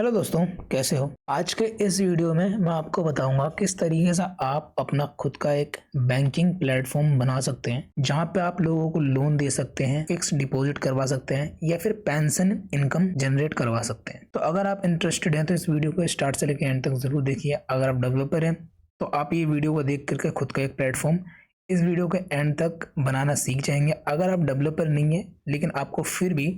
Hello दोस्तों, कैसे हो। आज के इस वीडियो में मैं आपको बताऊंगा किस तरीके से आप अपना खुद का एक बैंकिंग प्लेटफॉर्म बना सकते हैं, जहां पे आप लोगों को लोन दे सकते हैं, फिक्स डिपॉजिट करवा सकते हैं या फिर पेंशन इनकम जनरेट करवा सकते हैं। तो अगर आप इंटरेस्टेड हैं तो इस वीडियो को स्टार्ट से लेकर एंड तक जरूर देखिए। अगर आप डेवलपर हैं तो आप ये वीडियो को देख करके खुद का एक प्लेटफॉर्म इस वीडियो के एंड तक बनाना सीख जाएंगे। अगर आप डेवलपर नहीं है लेकिन आपको फिर भी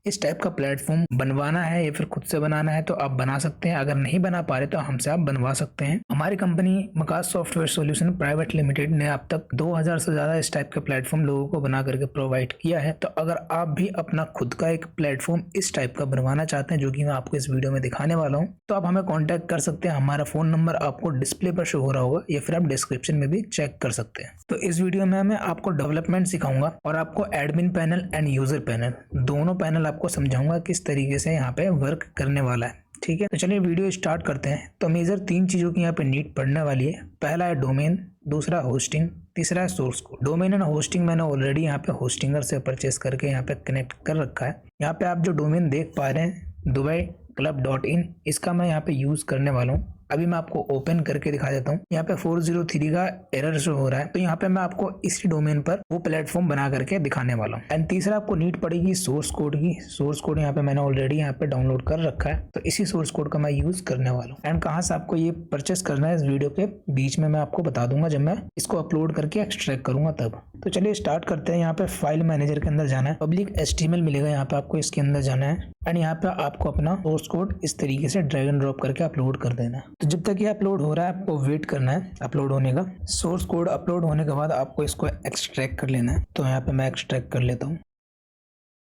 इस टाइप का प्लेटफॉर्म बनवाना है या फिर खुद से बनाना है तो आप बना सकते हैं। अगर नहीं बना पा रहे तो हमसे आप बनवा सकते हैं। हमारी company Makas software solution private limited ने अब तक 2000 से ज़्यादा इस टाइप के प्लेटफॉर्म लोगों को बना करके प्रोवाइड किया है। तो अगर आप भी अपना खुद का एक प्लेटफॉर्म इस टाइप का बनवाना चाहते हैं, जो कि मैं आपको इस वीडियो में दिखाने वाला हूँ, तो आप हमें कॉन्टैक्ट कर सकते हैं। हमारा फ़ोन नंबर आपको डिस्प्ले पर शो हो रहा होगा या फिर आप डिस्क्रिप्शन में भी चेक कर सकते हैं। तो इस वीडियो में मैं आपको डेवलपमेंट सिखाऊंगा और आपको admin panel and user panel दोनों पैनल आपको समझाऊंगा किस तरीके से यहाँ पे वर्क करने वाला है। ठीक है, तो चलिए वीडियो स्टार्ट करते हैं। तो मेजर 3 चीज़ों की यहाँ पे नीड पड़ने वाली है। पहला है डोमेन, दूसरा होस्टिंग, तीसरा है source code. Domain and hosting मैंने ऑलरेडी यहाँ पे होस्टिंगर से परचेस करके यहाँ पे कनेक्ट कर रखा है। यहाँ पे आप जो डोमेन देख पा रहे हैं dubaiclub.in, इसका मैं यहाँ पे यूज करने वाला हूँ। अभी मैं आपको ओपन करके दिखा देता हूँ। यहाँ पे 403 का एरर शो हो रहा है, तो यहाँ पे मैं आपको इसी डोमेन पर वो प्लेटफॉर्म बना करके दिखाने वाला हूँ। एंड तीसरा आपको नीड पड़ेगी सोर्स कोड की। सोर्स कोड यहाँ पे मैंने ऑलरेडी यहाँ पे डाउनलोड कर रखा है, तो इसी सोर्स कोड का मैं यूज करने वाला हूँ। एंड कहाँ से आपको ये परचेस करना है इस वीडियो के बीच में मैं आपको बता दूंगा, जब मैं इसको अपलोड करके एक्सट्रैक्ट करूंगा तब। तो चलिए स्टार्ट करते हैं। यहाँ पे फाइल मैनेजर के अंदर जाना है, पब्लिक HTML मिलेगा, यहाँ पे आपको इसके अंदर जाना है एंड यहाँ पे आपको अपना सोर्स कोड इस तरीके से ड्रैग एंड ड्रॉप करके अपलोड कर देना है। तो जब तक ये अपलोड हो रहा है आपको वेट करना है अपलोड होने का। सोर्स कोड अपलोड होने के बाद आपको इसको एक्सट्रैक्ट कर लेना है। तो यहाँ पे मैं एक्सट्रैक्ट कर लेता हूँ।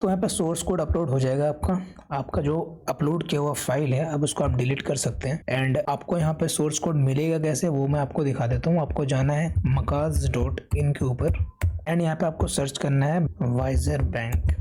तो यहाँ पे सोर्स कोड अपलोड हो जाएगा। आपका जो अपलोड किया हुआ फाइल है अब उसको आप डिलीट कर सकते हैं। एंड आपको यहाँ पे सोर्स कोड मिलेगा कैसे वो मैं आपको दिखा देता हूँ। आपको जाना है makaaz.in के ऊपर एंड यहाँ पे आपको सर्च करना है वाइजर बैंक।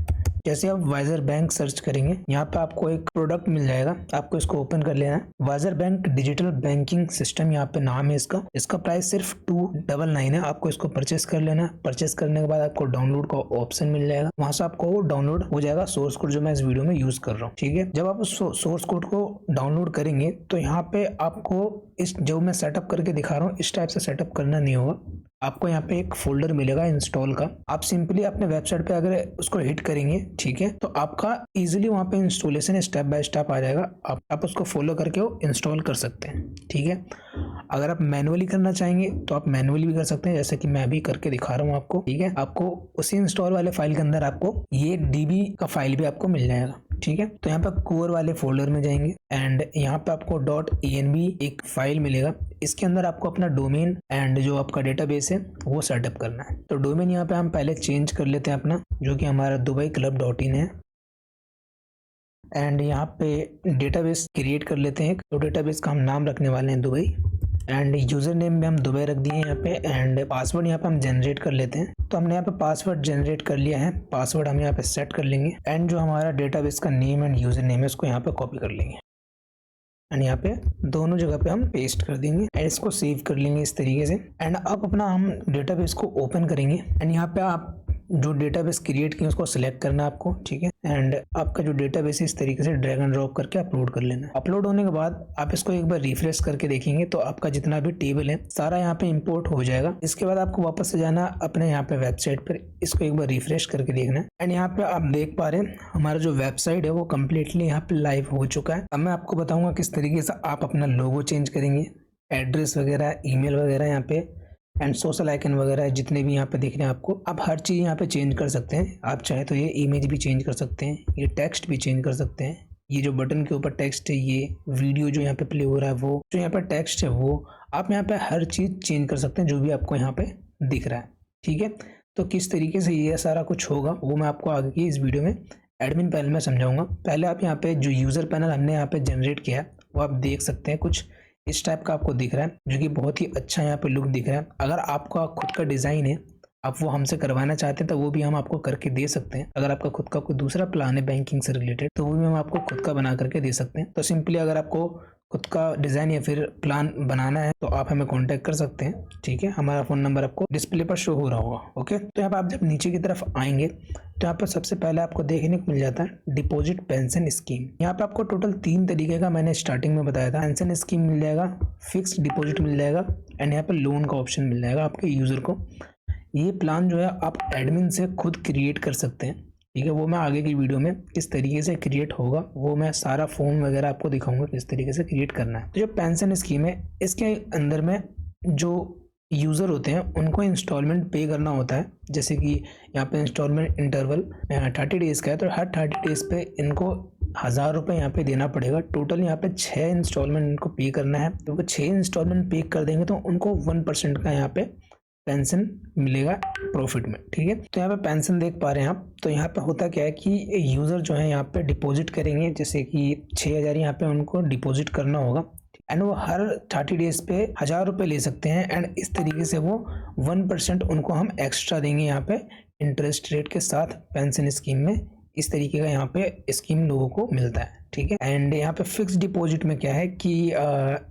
जैसे आप वाइजर बैंक सर्च करेंगे यहाँ पे आपको एक प्रोडक्ट मिल जाएगा, आपको इसको ओपन कर लेना है। Wiser bank digital banking system यहाँ पे नाम है इसका प्राइस सिर्फ 299 है। आपको इसको परचेस कर लेना है। परचेस करने के बाद आपको डाउनलोड का ऑप्शन मिल जाएगा, वहां से आपको डाउनलोड हो जाएगा सोर्स कोड जो मैं इस वीडियो में यूज कर रहा हूँ। ठीक है, जब आप सोर्स कोड को डाउनलोड करेंगे तो यहाँ पे आपको इस जो मैं सेटअप करके दिखा रहा हूँ इस टाइप से सेटअप करना नहीं होगा। आपको यहाँ पे एक फोल्डर मिलेगा इंस्टॉल का, आप सिंपली अपने वेबसाइट पे अगर उसको हिट करेंगे, ठीक है, तो आपका इजीली वहाँ पे इंस्टॉलेशन स्टेप बाय स्टेप आ जाएगा। आप उसको फॉलो करके वो इंस्टॉल कर सकते हैं। ठीक है, अगर आप मैनुअली करना चाहेंगे तो आप मैनुअली भी कर सकते हैं, जैसे कि मैं अभी करके दिखा रहा हूँ आपको। ठीक है, आपको उसी इंस्टॉल वाले फाइल के अंदर आपको ये DB का फाइल भी आपको मिल जाएगा। ठीक है, तो यहाँ पे कोर वाले फोल्डर में जाएंगे एंड यहाँ पे आपको .env एक फाइल मिलेगा। इसके अंदर आपको अपना डोमेन एंड जो आपका डेटाबेस है वो सेटअप करना है। तो डोमेन यहाँ पे हम पहले चेंज कर लेते हैं अपना, जो कि हमारा dubaiclub.in है। एंड यहाँ पे डेटाबेस क्रिएट कर लेते हैं। तो डेटाबेस का हम नाम रखने वाले हैं दुबई एंड यूजर नेम भी हम दुबई रख दिए यहाँ पे। एंड पासवर्ड यहाँ पे हम जनरेट कर लेते हैं। तो हमने यहाँ पे पासवर्ड जनरेट कर लिया है, पासवर्ड हम यहाँ पे सेट कर लेंगे एंड जो हमारा डेटाबेस का नेम एंड यूजर नेम है उसको यहाँ पे कॉपी कर लेंगे एंड यहाँ पे दोनों जगह पे हम पेस्ट कर देंगे एंड इसको सेव कर लेंगे इस तरीके से। एंड अब अपना हम डेटाबेस को ओपन करेंगे एंड यहाँ पे आप जो डेटाबेस क्रिएट किए उसको सिलेक्ट करना है आपको। ठीक है, एंड आपका जो डेटाबेस है इस तरीके से ड्रैग एंड ड्रॉप करके अपलोड कर लेना है। अपलोड होने के बाद आप इसको एक बार रिफ्रेश करके देखेंगे तो आपका जितना भी टेबल है सारा यहाँ पे इंपोर्ट हो जाएगा। इसके बाद आपको वापस से जाना अपने यहाँ पे वेबसाइट पर, इसको एक बार रिफ्रेश करके देखना है एंड यहाँ पे आप देख पा रहे हैं हमारा जो वेबसाइट है वो कम्प्लीटली यहाँ पे लाइव हो चुका है। अब मैं आपको बताऊंगा किस तरीके से आप अपना लोगो चेंज करेंगे, एड्रेस वगैरह, ईमेल वगैरह यहाँ पे एंड सोशल आइकन वगैरह जितने भी यहाँ पे दिख रहे हैं आपको, आप हर चीज़ यहाँ पे चेंज कर सकते हैं। आप चाहे तो ये इमेज भी चेंज कर सकते हैं, ये टेक्स्ट भी चेंज कर सकते हैं। ये जो बटन के ऊपर टेक्स्ट है, ये वीडियो जो यहाँ पे प्ले हो रहा है वो जो यहाँ पे टेक्स्ट है वो आप यहाँ पे हर चीज़ चेंज कर सकते हैं जो भी आपको यहाँ पे दिख रहा है। ठीक है, तो किस तरीके से ये सारा कुछ होगा वो मैं आपको आगे की इस वीडियो में एडमिन पैनल में समझाऊंगा। पहले आप यहाँ पे जो यूज़र पैनल हमने यहाँ पे जनरेट किया है वो आप देख सकते हैं, कुछ इस टाइप का आपको दिख रहा है, जो कि बहुत ही अच्छा यहाँ पे लुक दिख रहा है। अगर आपका खुद का डिज़ाइन है, आप वो हमसे करवाना चाहते हैं तो वो भी हम आपको करके दे सकते हैं। अगर आपका खुद का कोई दूसरा प्लान है बैंकिंग से रिलेटेड तो वो भी हम आपको खुद का बना करके दे सकते हैं। तो सिंपली अगर आपको खुद का डिज़ाइन या फिर प्लान बनाना है तो आप हमें कांटेक्ट कर सकते हैं। ठीक है, हमारा फ़ोन नंबर आपको डिस्प्ले पर शो हो रहा होगा। ओके, तो यहाँ पर आप जब नीचे की तरफ आएंगे तो यहाँ पर सबसे पहले आपको देखने को मिल जाता है डिपॉजिट पेंशन स्कीम। यहाँ पे आपको टोटल 3 तरीके का मैंने स्टार्टिंग में बताया था, पेंशन स्कीम मिल जाएगा, फिक्स डिपॉजिट मिल जाएगा एंड यहाँ पर लोन का ऑप्शन मिल जाएगा आपके यूज़र को। ये प्लान जो है आप एडमिन से खुद क्रिएट कर सकते हैं। ठीक है, वो मैं आगे की वीडियो में किस तरीके से क्रिएट होगा वो मैं सारा फॉर्म वगैरह आपको दिखाऊंगा किस तरीके से क्रिएट करना है। तो जो पेंशन स्कीम है इसके अंदर में जो यूज़र होते हैं उनको इंस्टॉलमेंट पे करना होता है। जैसे कि यहाँ पे इंस्टॉलमेंट इंटरवल 30 डेज़ का है तो हर 30 डेज़ पे इनको 1000 रुपये यहाँ पे देना पड़ेगा। टोटल यहाँ पे 6 इंस्टॉलमेंट इनको पे करना है। तो वो 6 इंस्टॉलमेंट पे कर देंगे तो उनको 1% का यहाँ पे पेंशन मिलेगा प्रॉफिट में। ठीक है, तो यहाँ पे पेंशन देख पा रहे हैं आप। तो यहाँ पे होता क्या है कि यूज़र जो है यहाँ पे डिपॉजिट करेंगे, जैसे कि 6000 यहाँ पे उनको डिपॉजिट करना होगा एंड वो हर 30 डेज़ पे 1000 रुपये ले सकते हैं एंड इस तरीके से वो 1% उनको हम एक्स्ट्रा देंगे यहाँ पे इंटरेस्ट रेट के साथ पेंशन स्कीम में। इस तरीके का यहाँ पे स्कीम लोगों को मिलता है। ठीक है, एंड यहाँ पे फिक्स डिपॉजिट में क्या है कि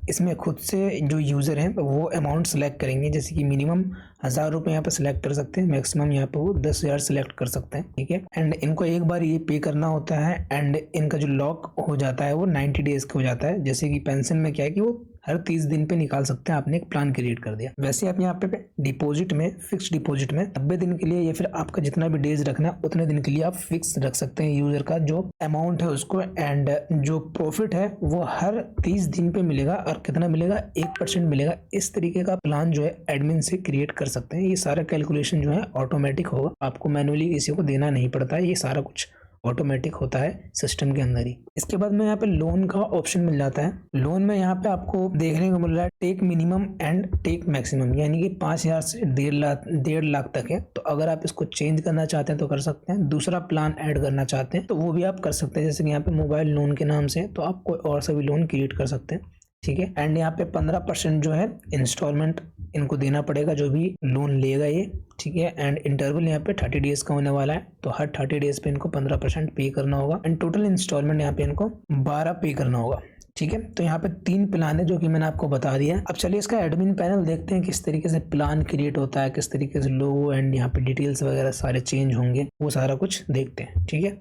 इसमें खुद से जो यूज़र हैं वो अमाउंट सेलेक्ट करेंगे। जैसे कि मिनिमम 1000 रुपये यहाँ पे सेलेक्ट कर सकते हैं, मैक्सिमम यहाँ पे वो 10,000 सेलेक्ट कर सकते हैं। ठीक है, एंड इनको एक बार ये पे करना होता है एंड इनका जो लॉक हो जाता है वो 90 डेज़ का हो जाता है। जैसे कि पेंशन में क्या है कि वो हर 30 दिन पे निकाल सकते हैं, आपने एक प्लान क्रिएट कर दिया। वैसे आप यहाँ पे डिपॉजिट में, फिक्स डिपॉजिट में 90 दिन के लिए या फिर आपका जितना भी डेज रखना है उतने दिन के लिए आप फिक्स रख सकते हैं यूज़र का जो अमाउंट है उसको, एंड जो प्रॉफिट है वो हर 30 दिन पे मिलेगा और कितना मिलेगा 1% मिलेगा। इस तरीके का प्लान जो है एडमिन से क्रिएट कर सकते हैं। ये सारा कैलकुलेशन जो है ऑटोमेटिक होगा, आपको मैनुअली किसी को देना नहीं पड़ता है, ये सारा कुछ ऑटोमेटिक होता है सिस्टम के अंदर ही। इसके बाद में यहाँ पे लोन का ऑप्शन मिल जाता है। लोन में यहाँ पे आपको देखने को मिल रहा है take minimum and take maximum, यानी कि 5000 से 1.5 लाख तक है। तो अगर आप इसको चेंज करना चाहते हैं तो कर सकते हैं, दूसरा प्लान ऐड करना चाहते हैं तो वो भी आप कर सकते हैं। जैसे कि यहाँ पे मोबाइल लोन के नाम से तो आप कोई और सा भी लोन क्रिएट कर सकते हैं। ठीक है, एंड यहाँ पे 15% जो है इंस्टॉलमेंट इनको देना पड़ेगा जो भी लोन लेगा ये। ठीक है, एंड इंटरवल यहाँ पे 30 डेज़ का होने वाला है तो हर 30 डेज़ पे इनको 15% पे करना होगा एंड टोटल इंस्टॉलमेंट यहाँ पे इनको 12 पे करना होगा। ठीक है, तो यहाँ पे 3 प्लान है जो कि मैंने आपको बता दिया। अब चलिए इसका एडमिन पैनल देखते हैं किस तरीके से प्लान क्रिएट होता है, किस तरीके से लोगो एंड यहाँ पे डिटेल्स वगैरह सारे चेंज होंगे, वो सारा कुछ देखते हैं। ठीक है,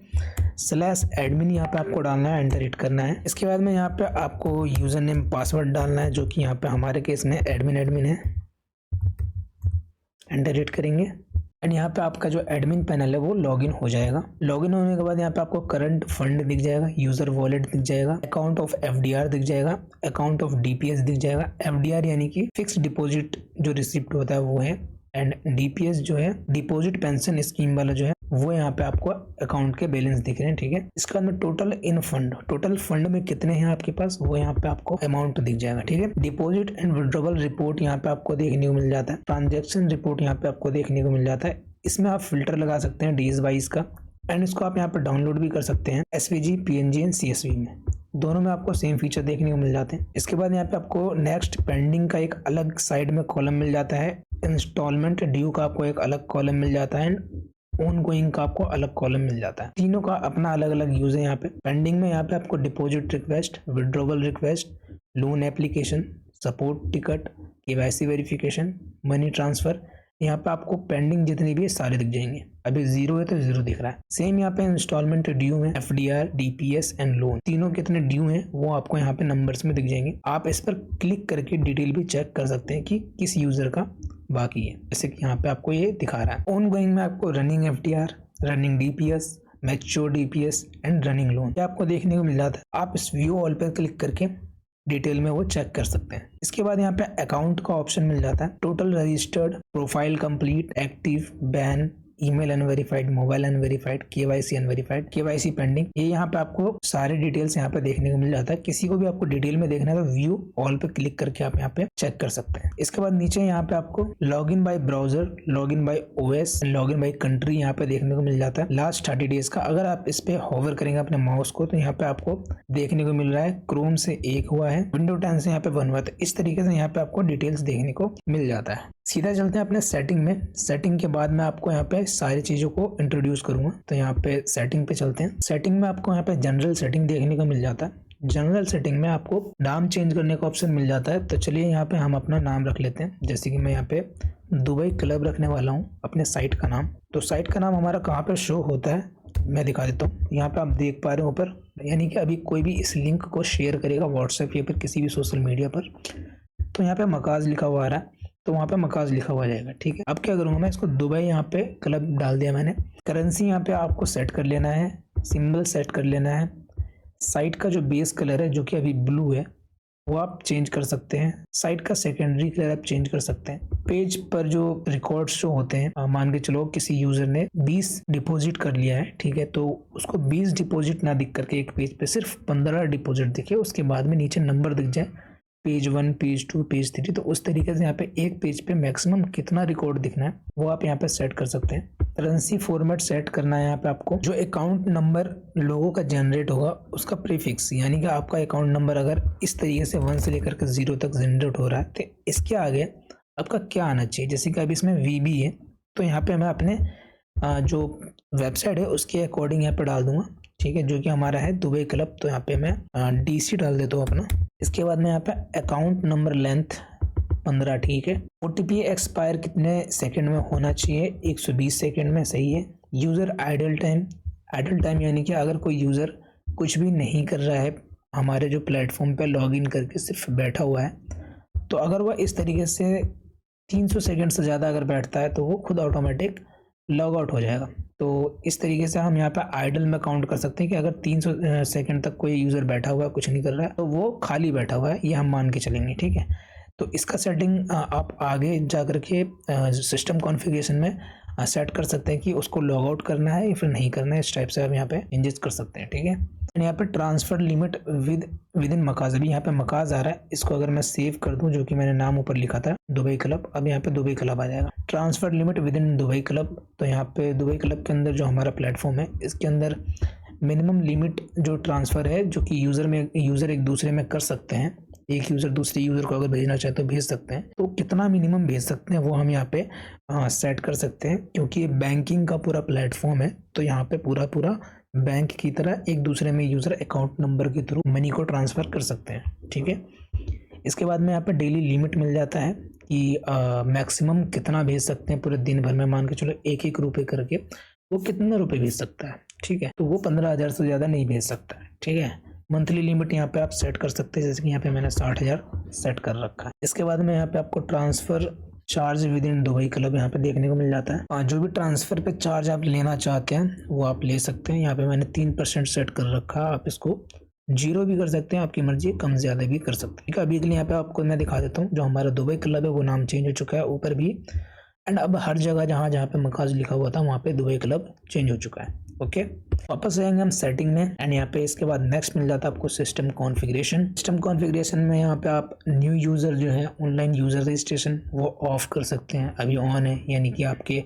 /admin यहाँ पे आपको डालना है, एंटर हिट करना है। इसके बाद में यहाँ पे आपको यूज़र नेम पासवर्ड डालना है जो कि यहाँ पे हमारे केस में एडमिन है, एंटर हिट करेंगे एंड यहाँ पे आपका जो एडमिन पैनल है वो लॉगिन हो जाएगा। लॉगिन होने के बाद यहाँ पे आपको करंट फंड दिख जाएगा, यूज़र वॉलेट दिख जाएगा, अकाउंट ऑफ FDR दिख जाएगा, अकाउंट ऑफ DPS दिख जाएगा। FDR यानी कि फिक्स डिपॉजिट जो रिसिप्ट होता है वो है, एंड DPS जो है डिपॉजिट पेंशन स्कीम वाला जो है वो यहाँ पे आपको अकाउंट के बैलेंस दिख रहे हैं। ठीक है, इसके बाद में टोटल इन फंड, टोटल फंड में कितने हैं आपके पास वो यहाँ पे आपको अमाउंट दिख जाएगा। ठीक है, डिपॉजिट एंड विड्रॉवल रिपोर्ट यहाँ पे आपको देखने को मिल जाता है, ट्रांजैक्शन रिपोर्ट यहाँ पे आपको देखने को मिल जाता है। इसमें आप फिल्टर लगा सकते हैं डेज वाइज का एंड इसको आप यहाँ पे डाउनलोड भी कर सकते हैं SVG, PNG एंड CSV में, दोनों में आपको सेम फीचर देखने को मिल जाते हैं। इसके बाद यहाँ पे आपको नेक्स्ट पेंडिंग का एक अलग साइड में कॉलम मिल जाता है, इंस्टॉलमेंट ड्यू का आपको एक अलग कॉलम मिल जाता है, ऑन गोइंग का आपको अलग कॉलम मिल जाता है। तीनों का अपना अलग अलग यूज है। यहाँ पे पेंडिंग में यहाँ पे आपको deposit request, withdrawal request, loan application, support ticket, KYC verification, money transfer, यहाँ पे आपको पेंडिंग जितनी भी है सारे दिख जाएंगे। अभी 0 है तो 0 दिख रहा है। सेम यहाँ पे इंस्टॉलमेंट ड्यू है, FDR, DPS एंड लोन, तीनों कितने ड्यू हैं वो आपको यहाँ पे नंबर्स में दिख जाएंगे। आप इस पर क्लिक करके डिटेल भी चेक कर सकते हैं कि किस यूजर का बाकी है, जैसे कि यहाँ पे आपको ये दिखा रहा है। ऑन गोइंग में आपको running FDR, running DPS, mature DPS and running loan ये आपको देखने को मिल जाता है। आप इस व्यू ऑल पर क्लिक करके डिटेल में वो चेक कर सकते हैं। इसके बाद यहाँ पे अकाउंट का ऑप्शन मिल जाता है, total registered, profile complete, active, ban, email unverified, mobile unverified, KYC unverified, KYC pending, ये यहाँ पे आपको सारे डिटेल्स यहाँ पे देखने को मिल जाता है। किसी को भी आपको डिटेल में देखना है तो व्यू ऑल पे क्लिक करके आप यहाँ पे चेक कर सकते हैं। इसके बाद नीचे यहाँ पे आपको log in by browser, log in by OS, log in by country यहाँ पे देखने को मिल जाता है लास्ट 30 डेज का। अगर आप इस पे होवर करेंगे अपने माउस को तो यहाँ पे आपको देखने को मिल रहा है क्रोम से 1 हुआ है, विंडो 10 से यहाँ पे 1 हुआ है। तो इस तरीके से यहाँ पे आपको डिटेल्स देखने को मिल जाता है। सीधा चलते हैं अपने सेटिंग में। सेटिंग के बाद मैं आपको यहाँ पे सारी चीजों को इंट्रोड्यूस करूंगा। तो यहाँ पे सेटिंग पे चलते हैं। सेटिंग में आपको यहाँ पे जनरल सेटिंग देखने को मिल जाता है। जनरल सेटिंग में आपको नाम चेंज करने का ऑप्शन मिल जाता है। तो चलिए यहाँ पे हम अपना नाम रख लेते हैं। जैसे कि मैं यहाँ पे दुबई क्लब रखने वाला हूँ अपने साइट का नाम। तो साइट का नाम हमारा कहाँ पे शो होता है मैं दिखा देता हूँ। यहाँ पे आप देख पा रहे हो ऊपर, यानी कि अभी कोई भी इस लिंक को शेयर करेगा व्हाट्सएप या फिर किसी भी सोशल मीडिया पर, तो यहाँ पे मकाज लिखा हुआ आ रहा है, तो वहाँ पे मकाज लिखा हुआ जाएगा। ठीक है, अब क्या करूँगा मैं, इसको दुबई यहाँ पे क्लब डाल दिया मैंने। करेंसी यहाँ पे आपको सेट कर लेना है, सिंबल सेट कर लेना है। साइट का जो बेस कलर है जो कि अभी ब्लू है वो आप चेंज कर सकते हैं। साइट का सेकेंडरी कलर आप चेंज कर सकते हैं। पेज पर जो रिकॉर्ड्स जो होते हैं, मान के चलो किसी यूजर ने 20 डिपॉजिट कर लिया है, ठीक है, तो उसको 20 डिपॉजिट ना दिख करके एक पेज पे सिर्फ 15 डिपॉजिट दिखे, उसके बाद में नीचे नंबर दिख जाए, पेज 1, पेज 2, पेज 3। तो उस तरीके से यहाँ पे एक पेज पे मैक्सिमम कितना रिकॉर्ड दिखना है वो आप यहाँ पे सेट कर सकते हैं। करेंसी फॉर्मेट सेट करना है यहाँ पे आपको। जो अकाउंट नंबर लोगों का जनरेट होगा उसका प्रीफिक्स, यानी कि आपका अकाउंट नंबर अगर इस तरीके से 1 से लेकर के 0 तक जनरेट हो रहा है तो इसके आगे आपका क्या आना चाहिए। जैसे कि अभी इसमें VB है, तो यहाँ पे मैं अपने जो वेबसाइट है उसके अकॉर्डिंग यहाँ पे डाल दूंगा। ठीक है, जो कि हमारा है दुबई क्लब, तो यहाँ पे मैं DC डाल देता हूँ अपना। इसके बाद में यहाँ पे अकाउंट नंबर लेंथ 15, ठीक है। OTP एक्सपायर कितने सेकंड में होना चाहिए, 120 सेकंड में, सही है। यूज़र आइडल टाइम यानी कि अगर कोई यूज़र कुछ भी नहीं कर रहा है हमारे जो प्लेटफॉर्म पे लॉगिन करके सिर्फ बैठा हुआ है, तो अगर वह इस तरीके से 300 सेकंड से ज़्यादा अगर बैठता है तो वो खुद ऑटोमेटिक लॉग आउट हो जाएगा। तो इस तरीके से हम यहाँ पे आइडल में काउंट कर सकते हैं कि अगर 300 सेकंड तक कोई यूज़र बैठा हुआ है, कुछ नहीं कर रहा है, तो वो खाली बैठा हुआ है, ये हम मान के चलेंगे। ठीक है, तो इसका सेटिंग आप आगे जा कर के सिस्टम कॉन्फ़िगरेशन में सेट कर सकते हैं कि उसको लॉग आउट करना है या फिर नहीं करना है। इस टाइप से आप यहाँ पे चेंजेस कर सकते हैं। ठीक है, यहाँ पे ट्रांसफ़र लिमिट विद इन मकाज, अभी यहाँ पे मकाज आ रहा है, इसको अगर मैं सेव कर दूं, जो कि मैंने नाम ऊपर लिखा था दुबई क्लब, अब यहाँ पे दुबई क्लब आ जाएगा। Transfer limit with in Dubai club, तो यहाँ पे दुबई क्लब के अंदर जो हमारा प्लेटफॉर्म है इसके अंदर मिनिमम लिमिट जो ट्रांसफ़र है जो कि यूज़र एक दूसरे में कर सकते हैं, एक यूज़र दूसरे यूज़र को अगर भेजना चाहे तो भेज सकते हैं। तो कितना मिनिमम भेज सकते हैं वो हम यहाँ पे सेट कर सकते हैं, क्योंकि ये बैंकिंग का पूरा प्लेटफॉर्म है, तो यहाँ पे पूरा बैंक की तरह एक दूसरे में यूज़र अकाउंट नंबर के थ्रू मनी को ट्रांसफ़र कर सकते हैं। ठीक है, इसके बाद में यहाँ पे डेली लिमिट मिल जाता है कि मैक्सिमम कितना भेज सकते हैं पूरे दिन भर में। मान के चलो 1-1 रुपये करके वो कितने रुपये भेज सकता है। ठीक है, तो वो 15,000 से ज़्यादा नहीं भेज सकता है। ठीक है, मंथली लिमिट यहाँ पे आप सेट कर सकते हैं, जैसे कि यहाँ पे मैंने 60,000 सेट कर रखा है। इसके बाद में यहाँ पे आपको transfer charge with in Dubai club यहाँ पे देखने को मिल जाता है। जो भी ट्रांसफ़र पे चार्ज आप लेना चाहते हैं वो आप ले सकते हैं। यहाँ पे मैंने 3% सेट कर रखा है, आप इसको 0 भी कर सकते हैं, आपकी मर्जी, कम ज़्यादा भी कर सकते हैं। ठीक है, अभी के लिए यहाँ पे आपको मैं दिखा देता हूँ। जो हमारा दुबई क्लब है वो नाम चेंज हो चुका है ऊपर भी, एंड अब हर जगह जहाँ पे मकाज लिखा हुआ था वहाँ पे दुबई क्लब चेंज हो चुका है। ओके, वापस आएंगे हम सेटिंग में, एंड यहाँ पे इसके बाद नेक्स्ट मिल जाता है आपको सिस्टम कॉन्फ़िगरेशन। सिस्टम कॉन्फ़िगरेशन में यहाँ पे आप न्यू यूज़र जो है ऑनलाइन यूज़र रजिस्ट्रेशन वो ऑफ कर सकते हैं, अभी ऑन है, यानी कि आपके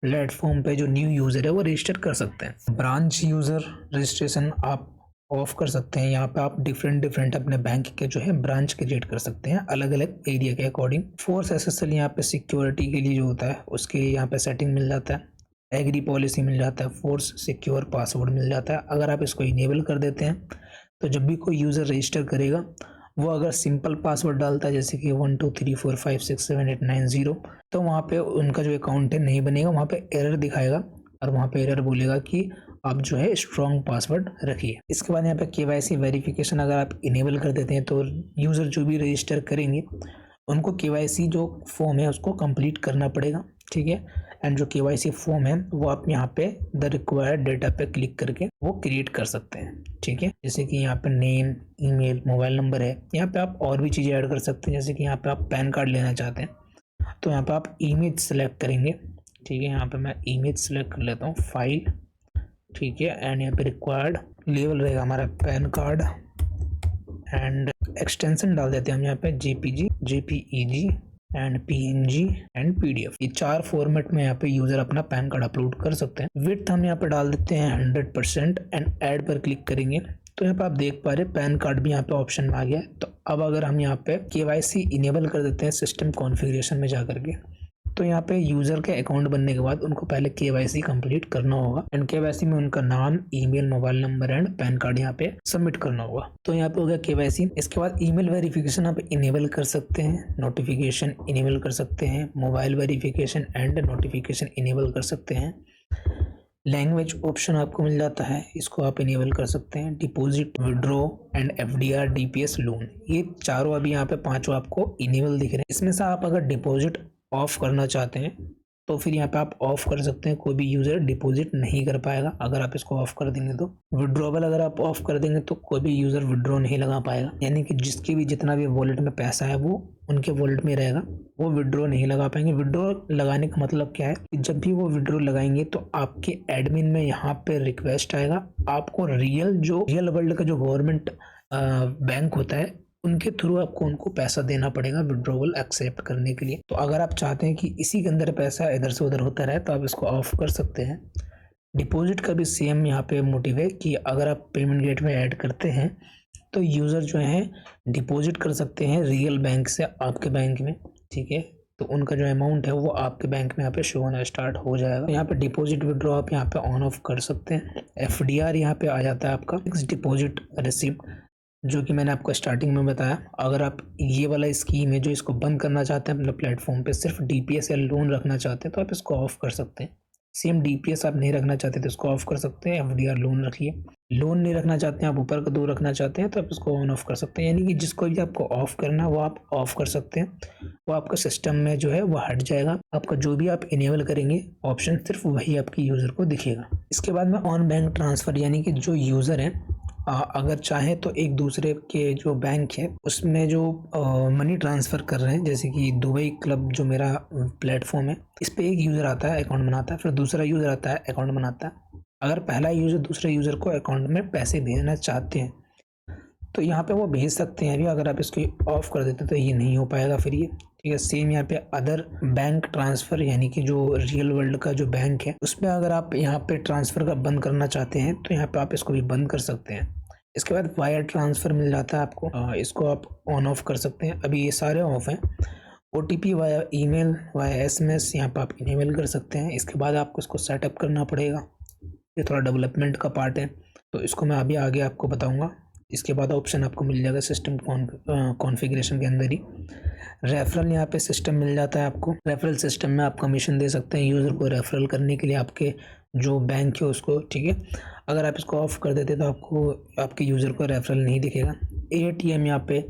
प्लेटफॉर्म पे जो न्यू यूज़र है वो रजिस्टर कर सकते हैं। ब्रांच यूज़र रजिस्ट्रेशन आप ऑफ कर सकते हैं। यहाँ पे आप डिफरेंट अपने बैंक के जो है ब्रांच क्रिएट कर सकते हैं अलग अलग एरिया के अकॉर्डिंग। फोर्स SSL यहाँ पे सिक्योरिटी के लिए जो होता है उसके लिए यहाँ पे सेटिंग मिल जाता है। एग्री पॉलिसी मिल जाता है, फोर्स सिक्योर पासवर्ड मिल जाता है। अगर आप इसको इनेबल कर देते हैं तो जब भी कोई यूज़र रजिस्टर करेगा वो अगर सिंपल पासवर्ड डालता है, जैसे कि 1 2 3 4 5 6 7 8 9 0, तो वहाँ पे उनका जो अकाउंट है नहीं बनेगा, वहाँ पे एरर दिखाएगा और वहाँ पे एरर बोलेगा कि आप जो है स्ट्रॉन्ग पासवर्ड रखिए। इसके बाद यहाँ पे KYC वेरिफिकेशन अगर आप इनेबल कर देते हैं तो यूज़र जो भी रजिस्टर करेंगे उनको KYC जो फॉर्म है उसको कंप्लीट करना पड़ेगा। ठीक है, एंड जो KYC फॉर्म है वो आप यहाँ पे द रिक्वायर्ड डेटा पे क्लिक करके वो क्रिएट कर सकते हैं। ठीक है, जैसे कि यहाँ पे नेम, ईमेल, मोबाइल नंबर है। यहाँ पे आप और भी चीज़ें ऐड कर सकते हैं, जैसे कि यहाँ पे आप पैन कार्ड लेना चाहते हैं तो यहाँ पे आप इमेज सेलेक्ट करेंगे। ठीक है, यहाँ पे मैं इमेज सेलेक्ट कर लेता हूँ, फाइल। ठीक है, एंड यहाँ पे रिक्वायर्ड लेवल रहेगा हमारा पैन कार्ड, एंड एक्सटेंशन डाल देते हैं हम यहाँ पे JPG, JPEG and PNG and PDF। ये 4 फॉर्मेट में यहाँ पे यूज़र अपना पैन कार्ड अपलोड कर सकते हैं। विड्थ हम यहाँ पे डाल देते हैं 100% एंड ऐड पर क्लिक करेंगे तो यहाँ पे आप देख पा रहे हैं पैन कार्ड भी यहाँ पे ऑप्शन में आ गया है। तो अब अगर हम यहाँ पे KYC इनेबल कर देते हैं सिस्टम कॉन्फ़िगरेशन में जा करके, तो यहाँ पे यूजर के अकाउंट बनने के बाद उनको पहले केवाईसी कंप्लीट करना होगा एंड केवाईसी में उनका नाम, email, mobile number and pan card यहाँ पे सबमिट करना होगा। तो यहाँ पे हो गया केवाईसी। इसके बाद ईमेल वेरिफिकेशन आप इनेबल कर सकते हैं, नोटिफिकेशन इनेबल कर सकते हैं, mobile verification and notification enable कर सकते हैं। लैंग्वेज ऑप्शन आपको मिल जाता है, इसको आप इनेबल कर सकते हैं। Deposit, withdraw and FDR, DPS, loan, ये चारों अभी यहाँ पे पांचों आपको इनेबल दिख रहे हैं। इसमें से आप अगर डिपॉजिट ऑफ करना चाहते हैं तो फिर यहाँ पे आप ऑफ कर सकते हैं, कोई भी यूजर डिपॉजिट नहीं कर पाएगा अगर आप इसको ऑफ कर देंगे तो। विड्रॉवल अगर आप ऑफ कर देंगे तो कोई भी यूजर विड्रॉ नहीं लगा पाएगा, यानी कि जिसके भी जितना भी वॉलेट में पैसा है वो उनके वॉलेट में रहेगा, वो विड्रॉ नहीं लगा पाएंगे। विड्रॉ लगाने का मतलब क्या है कि जब भी वो विड्रॉ लगाएंगे तो आपके एडमिन में यहाँ पे रिक्वेस्ट आएगा, आपको रियल वर्ल्ड का जो गवर्नमेंट बैंक होता है उनके थ्रू आपको उनको पैसा देना पड़ेगा विड्रॉवल एक्सेप्ट करने के लिए। तो अगर आप चाहते हैं कि इसी के अंदर पैसा इधर से उधर होता रहे तो आप इसको ऑफ कर सकते हैं। डिपॉजिट का भी सेम यहाँ पे मोटिव है कि अगर आप पेमेंट गेटवे ऐड करते हैं तो यूज़र जो है डिपॉजिट कर सकते हैं रियल बैंक से आपके बैंक में, ठीक है। तो उनका जो अमाउंट है वो आपके बैंक में यहाँ पे शो होना स्टार्ट हो जाएगा। यहाँ पे डिपॉजिट विड्रॉ आप यहाँ पे ऑन ऑफ कर सकते हैं। एफडीआर यहाँ पे आ जाता है आपका, फिक्स्ड डिपॉजिट रिसिप्ट, जो कि मैंने आपको स्टार्टिंग में बताया। अगर आप ये वाला स्कीम है जो इसको बंद करना चाहते हैं अपने प्लेटफॉर्म पे, सिर्फ डीपीएस या लोन रखना चाहते हैं तो आप इसको ऑफ कर सकते हैं। सेम डीपीएस आप नहीं रखना चाहते तो इसको ऑफ कर सकते हैं। एफडीआर, लोन रखिए। लोन नहीं रखना चाहते हैं आप, ऊपर का दो रखना चाहते हैं तो आप इसको ऑन ऑफ कर सकते हैं। यानी कि जिसको भी आपको ऑफ करना है वो आप ऑफ कर सकते हैं, वो आपका सिस्टम में जो है वो हट जाएगा। आपका जो भी आप इनेबल करेंगे ऑप्शन सिर्फ वही आपकी यूज़र को दिखेगा। इसके बाद में ऑन बैंक ट्रांसफ़र, यानी कि जो यूज़र है अगर चाहे तो एक दूसरे के जो बैंक है उसमें जो मनी ट्रांसफ़र कर रहे हैं, जैसे कि दुबई क्लब जो मेरा प्लेटफॉर्म है, इस पे एक यूज़र आता है अकाउंट बनाता है, फिर दूसरा यूज़र आता है अकाउंट बनाता है। अगर पहला यूज़र दूसरे यूज़र को अकाउंट में पैसे भेजना चाहते हैं तो यहाँ पे वो भेज सकते हैं। अभी अगर आप इसको ऑफ कर देते तो ये नहीं हो पाएगा फिर ये, ठीक है। सेम यहाँ पे अदर बैंक ट्रांसफ़र, यानी कि जो रियल वर्ल्ड का जो बैंक है उसमें अगर आप यहाँ पे ट्रांसफ़र का बंद करना चाहते हैं तो यहाँ पे आप इसको भी बंद कर सकते हैं। इसके बाद वायर ट्रांसफ़र मिल जाता है आपको, इसको आप ऑन ऑफ कर सकते हैं। अभी ये सारे ऑफ हैं। OTP via email, via SMS यहाँ पर आप इनेबल कर सकते हैं। इसके बाद आपको इसको सेटअप करना पड़ेगा, ये थोड़ा डेवलपमेंट का पार्ट है तो इसको मैं अभी आगे आपको बताऊँगा। इसके बाद ऑप्शन आपको मिल जाएगा सिस्टम कॉन्फ़िगरेशन के अंदर ही। रेफरल यहाँ पे सिस्टम मिल जाता है आपको। रेफरल सिस्टम में आप कमीशन दे सकते हैं यूज़र को रेफरल करने के लिए आपके जो बैंक है उसको, ठीक है। अगर आप इसको ऑफ कर देते तो आपको आपके यूज़र को रेफरल नहीं दिखेगा। ATM यहाँ पे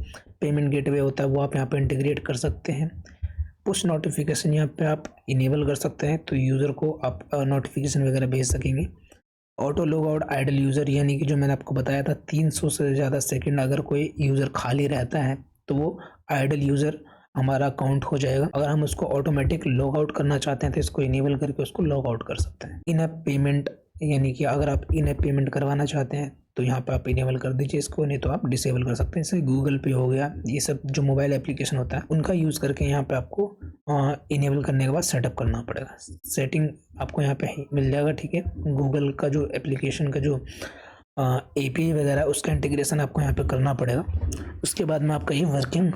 पेमेंट गेटवे होता है वो आप यहाँ पे इंटीग्रेट कर सकते हैं। पुश नोटिफिकेशन यहाँ पे आप इनेबल कर सकते हैं तो यूज़र को आप नोटिफिकेशन वगैरह भेज सकेंगे। Auto log out idle user, यानी कि जो मैंने आपको बताया था 300 से ज़्यादा सेकंड अगर कोई यूज़र खाली रहता है तो वो आइडल यूज़र हमारा काउंट हो जाएगा। अगर हम उसको ऑटोमेटिक लॉग आउट करना चाहते हैं तो इसको इनेबल करके उसको लॉग आउट कर सकते हैं। इन ऐप पेमेंट, यानी कि अगर आप इन ऐप पेमेंट करवाना चाहते हैं तो यहाँ पे आप इनेबल कर दीजिए इसको, नहीं तो आप डिसेबल कर सकते हैं। जैसे गूगल पे हो गया, ये सब जो मोबाइल एप्लीकेशन होता है उनका यूज़ करके यहाँ पे आपको इनेबल करने के बाद सेटअप करना पड़ेगा। सेटिंग आपको यहाँ पे मिल जाएगा, ठीक है। गूगल का जो एप्लीकेशन का जो API वगैरह उसका इंटीग्रेशन आपको यहाँ पे करना पड़ेगा। उसके बाद में आपका ये वर्किंग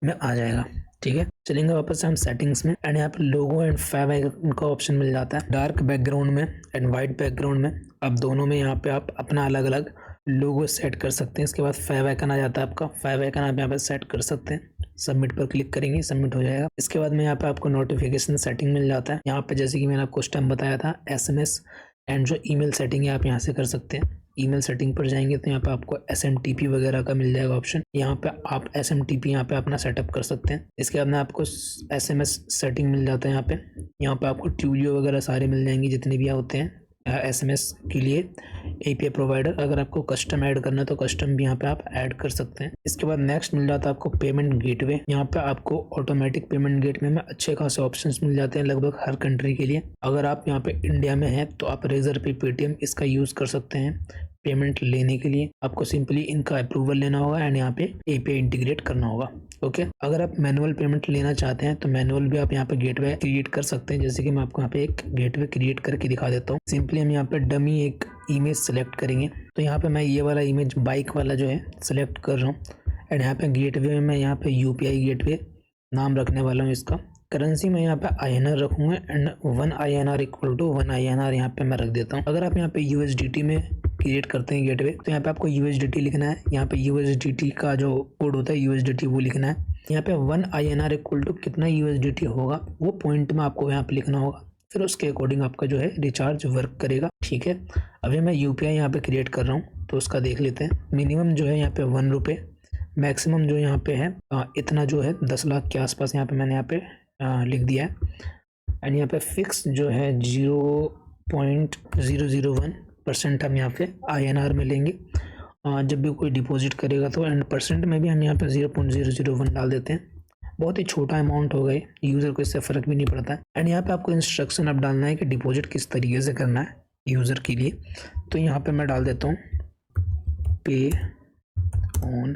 में आ जाएगा, ठीक है। चलेंगे वापस से हम सेटिंग्स में एंड यहाँ पे लोगो एंड फेव आइकन का ऑप्शन मिल जाता है। डार्क बैकग्राउंड में एंड वाइट बैकग्राउंड में, अब दोनों में यहाँ पे आप अपना अलग अलग लोगो सेट कर सकते हैं। इसके बाद फेव आइकन आ जाता है आपका, फेव आइकन आप यहाँ पे सेट कर सकते हैं। सबमिट पर क्लिक करेंगे, सबमिट हो जाएगा। इसके बाद में यहाँ पे आपको नोटिफिकेशन सेटिंग मिल जाता है। यहाँ पे जैसे कि मैंने आपको उस टाइम बताया था SMS एंड जो ईमेल सेटिंग है आप यहाँ से कर सकते हैं। ईमेल सेटिंग पर जाएंगे तो यहाँ पे आपको SMTP वगैरह का मिल जाएगा ऑप्शन, यहाँ पे आप SMTP यहाँ पे अपना सेटअप कर सकते हैं। इसके बाद में आपको SMS सेटिंग मिल जाता है यहाँ पे आपको ट्यूलियो वगैरह सारे मिल जाएंगे जितने भी होते हैं SMS के लिए API प्रोवाइडर। अगर आपको कस्टम ऐड करना है तो कस्टम भी यहाँ पे आप ऐड कर सकते हैं। इसके बाद नेक्स्ट मिल जाता है आपको पेमेंट गेटवे। यहाँ पे आपको ऑटोमेटिक पेमेंट गेटवे में अच्छे खासे ऑप्शंस मिल जाते हैं लगभग हर कंट्री के लिए। अगर आप यहाँ पे इंडिया में हैं तो आप रेजर पे पेटीएम इसका यूज़ कर सकते हैं पेमेंट लेने के लिए। आपको सिंपली इनका अप्रूवल लेना होगा एंड यहाँ पे API इंटीग्रेट करना होगा, ओके। अगर आप मैनुअल पेमेंट लेना चाहते हैं तो मैनुअल भी आप यहाँ पे गेटवे क्रिएट कर सकते हैं। जैसे कि मैं आपको यहाँ पे एक गेटवे क्रिएट करके दिखा देता हूँ। सिंपली हम यहाँ पे डमी एक इमेज सेलेक्ट करेंगे तो यहाँ पे मैं ये वाला इमेज बाइक वाला जो है सेलेक्ट कर रहा हूँ एंड यहाँ पे गेटवे में मैं यहाँ पे UPI गेटवे नाम रखने वाला हूँ इसका, करेंसी मैं यहाँ पे INR रखूँगा and 1 INR equal to 1 INR यहाँ पे मैं रख देता हूँ। अगर आप यहाँ पे USDT में क्रिएट करते हैं गेटवे तो यहाँ पे आपको USDT लिखना है। यहाँ पे USDT का जो कोड होता है USDT वो लिखना है। यहाँ पे 1 INR इक्वल टू कितना USDT होगा वो पॉइंट में आपको यहाँ पे लिखना होगा। फिर उसके अकॉर्डिंग आपका जो है रिचार्ज वर्क करेगा। ठीक है, अभी मैं UPI यहाँ पे क्रिएट कर रहा हूँ तो उसका देख लेते हैं। मिनिमम जो है यहाँ पे 1 रुपये, मैक्सिमम जो यहाँ पे है इतना जो है 10 लाख के आसपास यहाँ पे मैंने यहाँ पे लिख दिया है। एंड यहाँ पे फिक्स जो है 0.001% हम यहाँ पे INR में लेंगे जब भी कोई डिपॉजिट करेगा तो। एंड परसेंट में भी हम यहाँ पे 0.001 डाल देते हैं। बहुत ही छोटा अमाउंट हो गए, यूज़र को इससे फ़र्क भी नहीं पड़ता है। एंड यहाँ पे आपको इंस्ट्रक्शन अब डालना है कि डिपॉजिट किस तरीके से करना है यूज़र के लिए। तो यहाँ पे मैं डाल देता हूँ पे ऑन।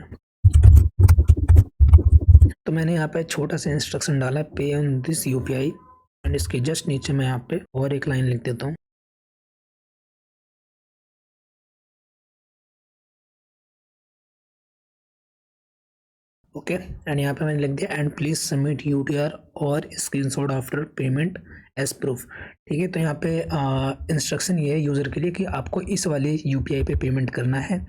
तो मैंने यहाँ पे छोटा सा इंस्ट्रक्शन डाला है पे ऑन दिस UPI एंड इसके जस्ट नीचे मैं यहाँ पे और एक लाइन लिख देता हूँ। ओके, एंड यहाँ पे मैंने लिख दिया एंड प्लीज सबमिट UTR और screenshot after payment as proof. ठीक है, तो यहाँ पे इंस्ट्रक्शन ये है यूज़र के लिए कि आपको इस वाले UPI पे पेमेंट करना है।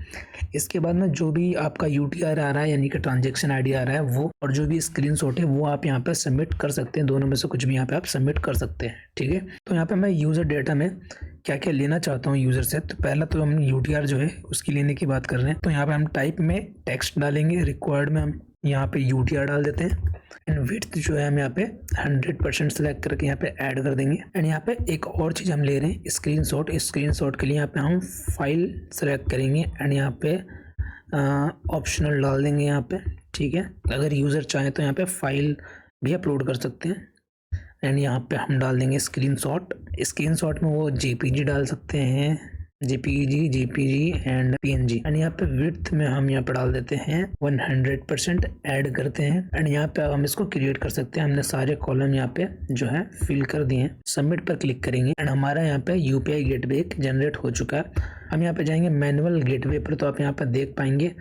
इसके बाद में जो भी आपका UTR आ रहा है यानी कि ट्रांजेक्शन ID आ रहा है वो, और जो भी स्क्रीनशॉट है वो आप यहाँ पे सबमिट कर सकते हैं। दोनों में से कुछ भी यहाँ पे आप सबमिट कर सकते हैं। ठीक है, तो यहाँ पे मैं यूज़र डेटा में क्या क्या लेना चाहता हूँ यूज़र से। तो पहला तो हम UTR जो है उसकी लेने की बात कर रहे हैं। तो यहाँ पे हम टाइप में टेक्स्ट डालेंगे, रिक्वायर्ड में हम यहाँ पे UTR डाल देते हैं एंड विड्थ जो है हम यहाँ पे 100% सेलेक्ट करके यहाँ पे ऐड कर देंगे। एंड यहाँ पे एक और चीज़ हम ले रहे हैं स्क्रीनशॉट। स्क्रीनशॉट के लिए यहाँ पे हम फाइल सेलेक्ट करेंगे एंड यहाँ पे ऑप्शनल डाल देंगे यहाँ पे। ठीक है, अगर यूज़र चाहे तो यहाँ पे फाइल भी अपलोड कर सकते हैं। एंड यहाँ पे हम डाल देंगे स्क्रीनशॉट। स्क्रीनशॉट में वो JPG डाल सकते हैं, JPG एंड PNG। एंड यहाँ पे विड्थ में हम यहाँ पे डाल देते हैं 100%, ऐड करते हैं। एंड यहाँ पे हम इसको क्रिएट कर सकते हैं। हमने सारे कॉलम यहाँ पे जो है फिल कर दिए हैं। सबमिट पर क्लिक करेंगे एंड हमारा यहाँ पे UPI गेटवे जनरेट हो चुका है। हम यहाँ पे जाएंगे मैनुअल गेटवे पर, तो आप यहाँ पे देख पाएंगे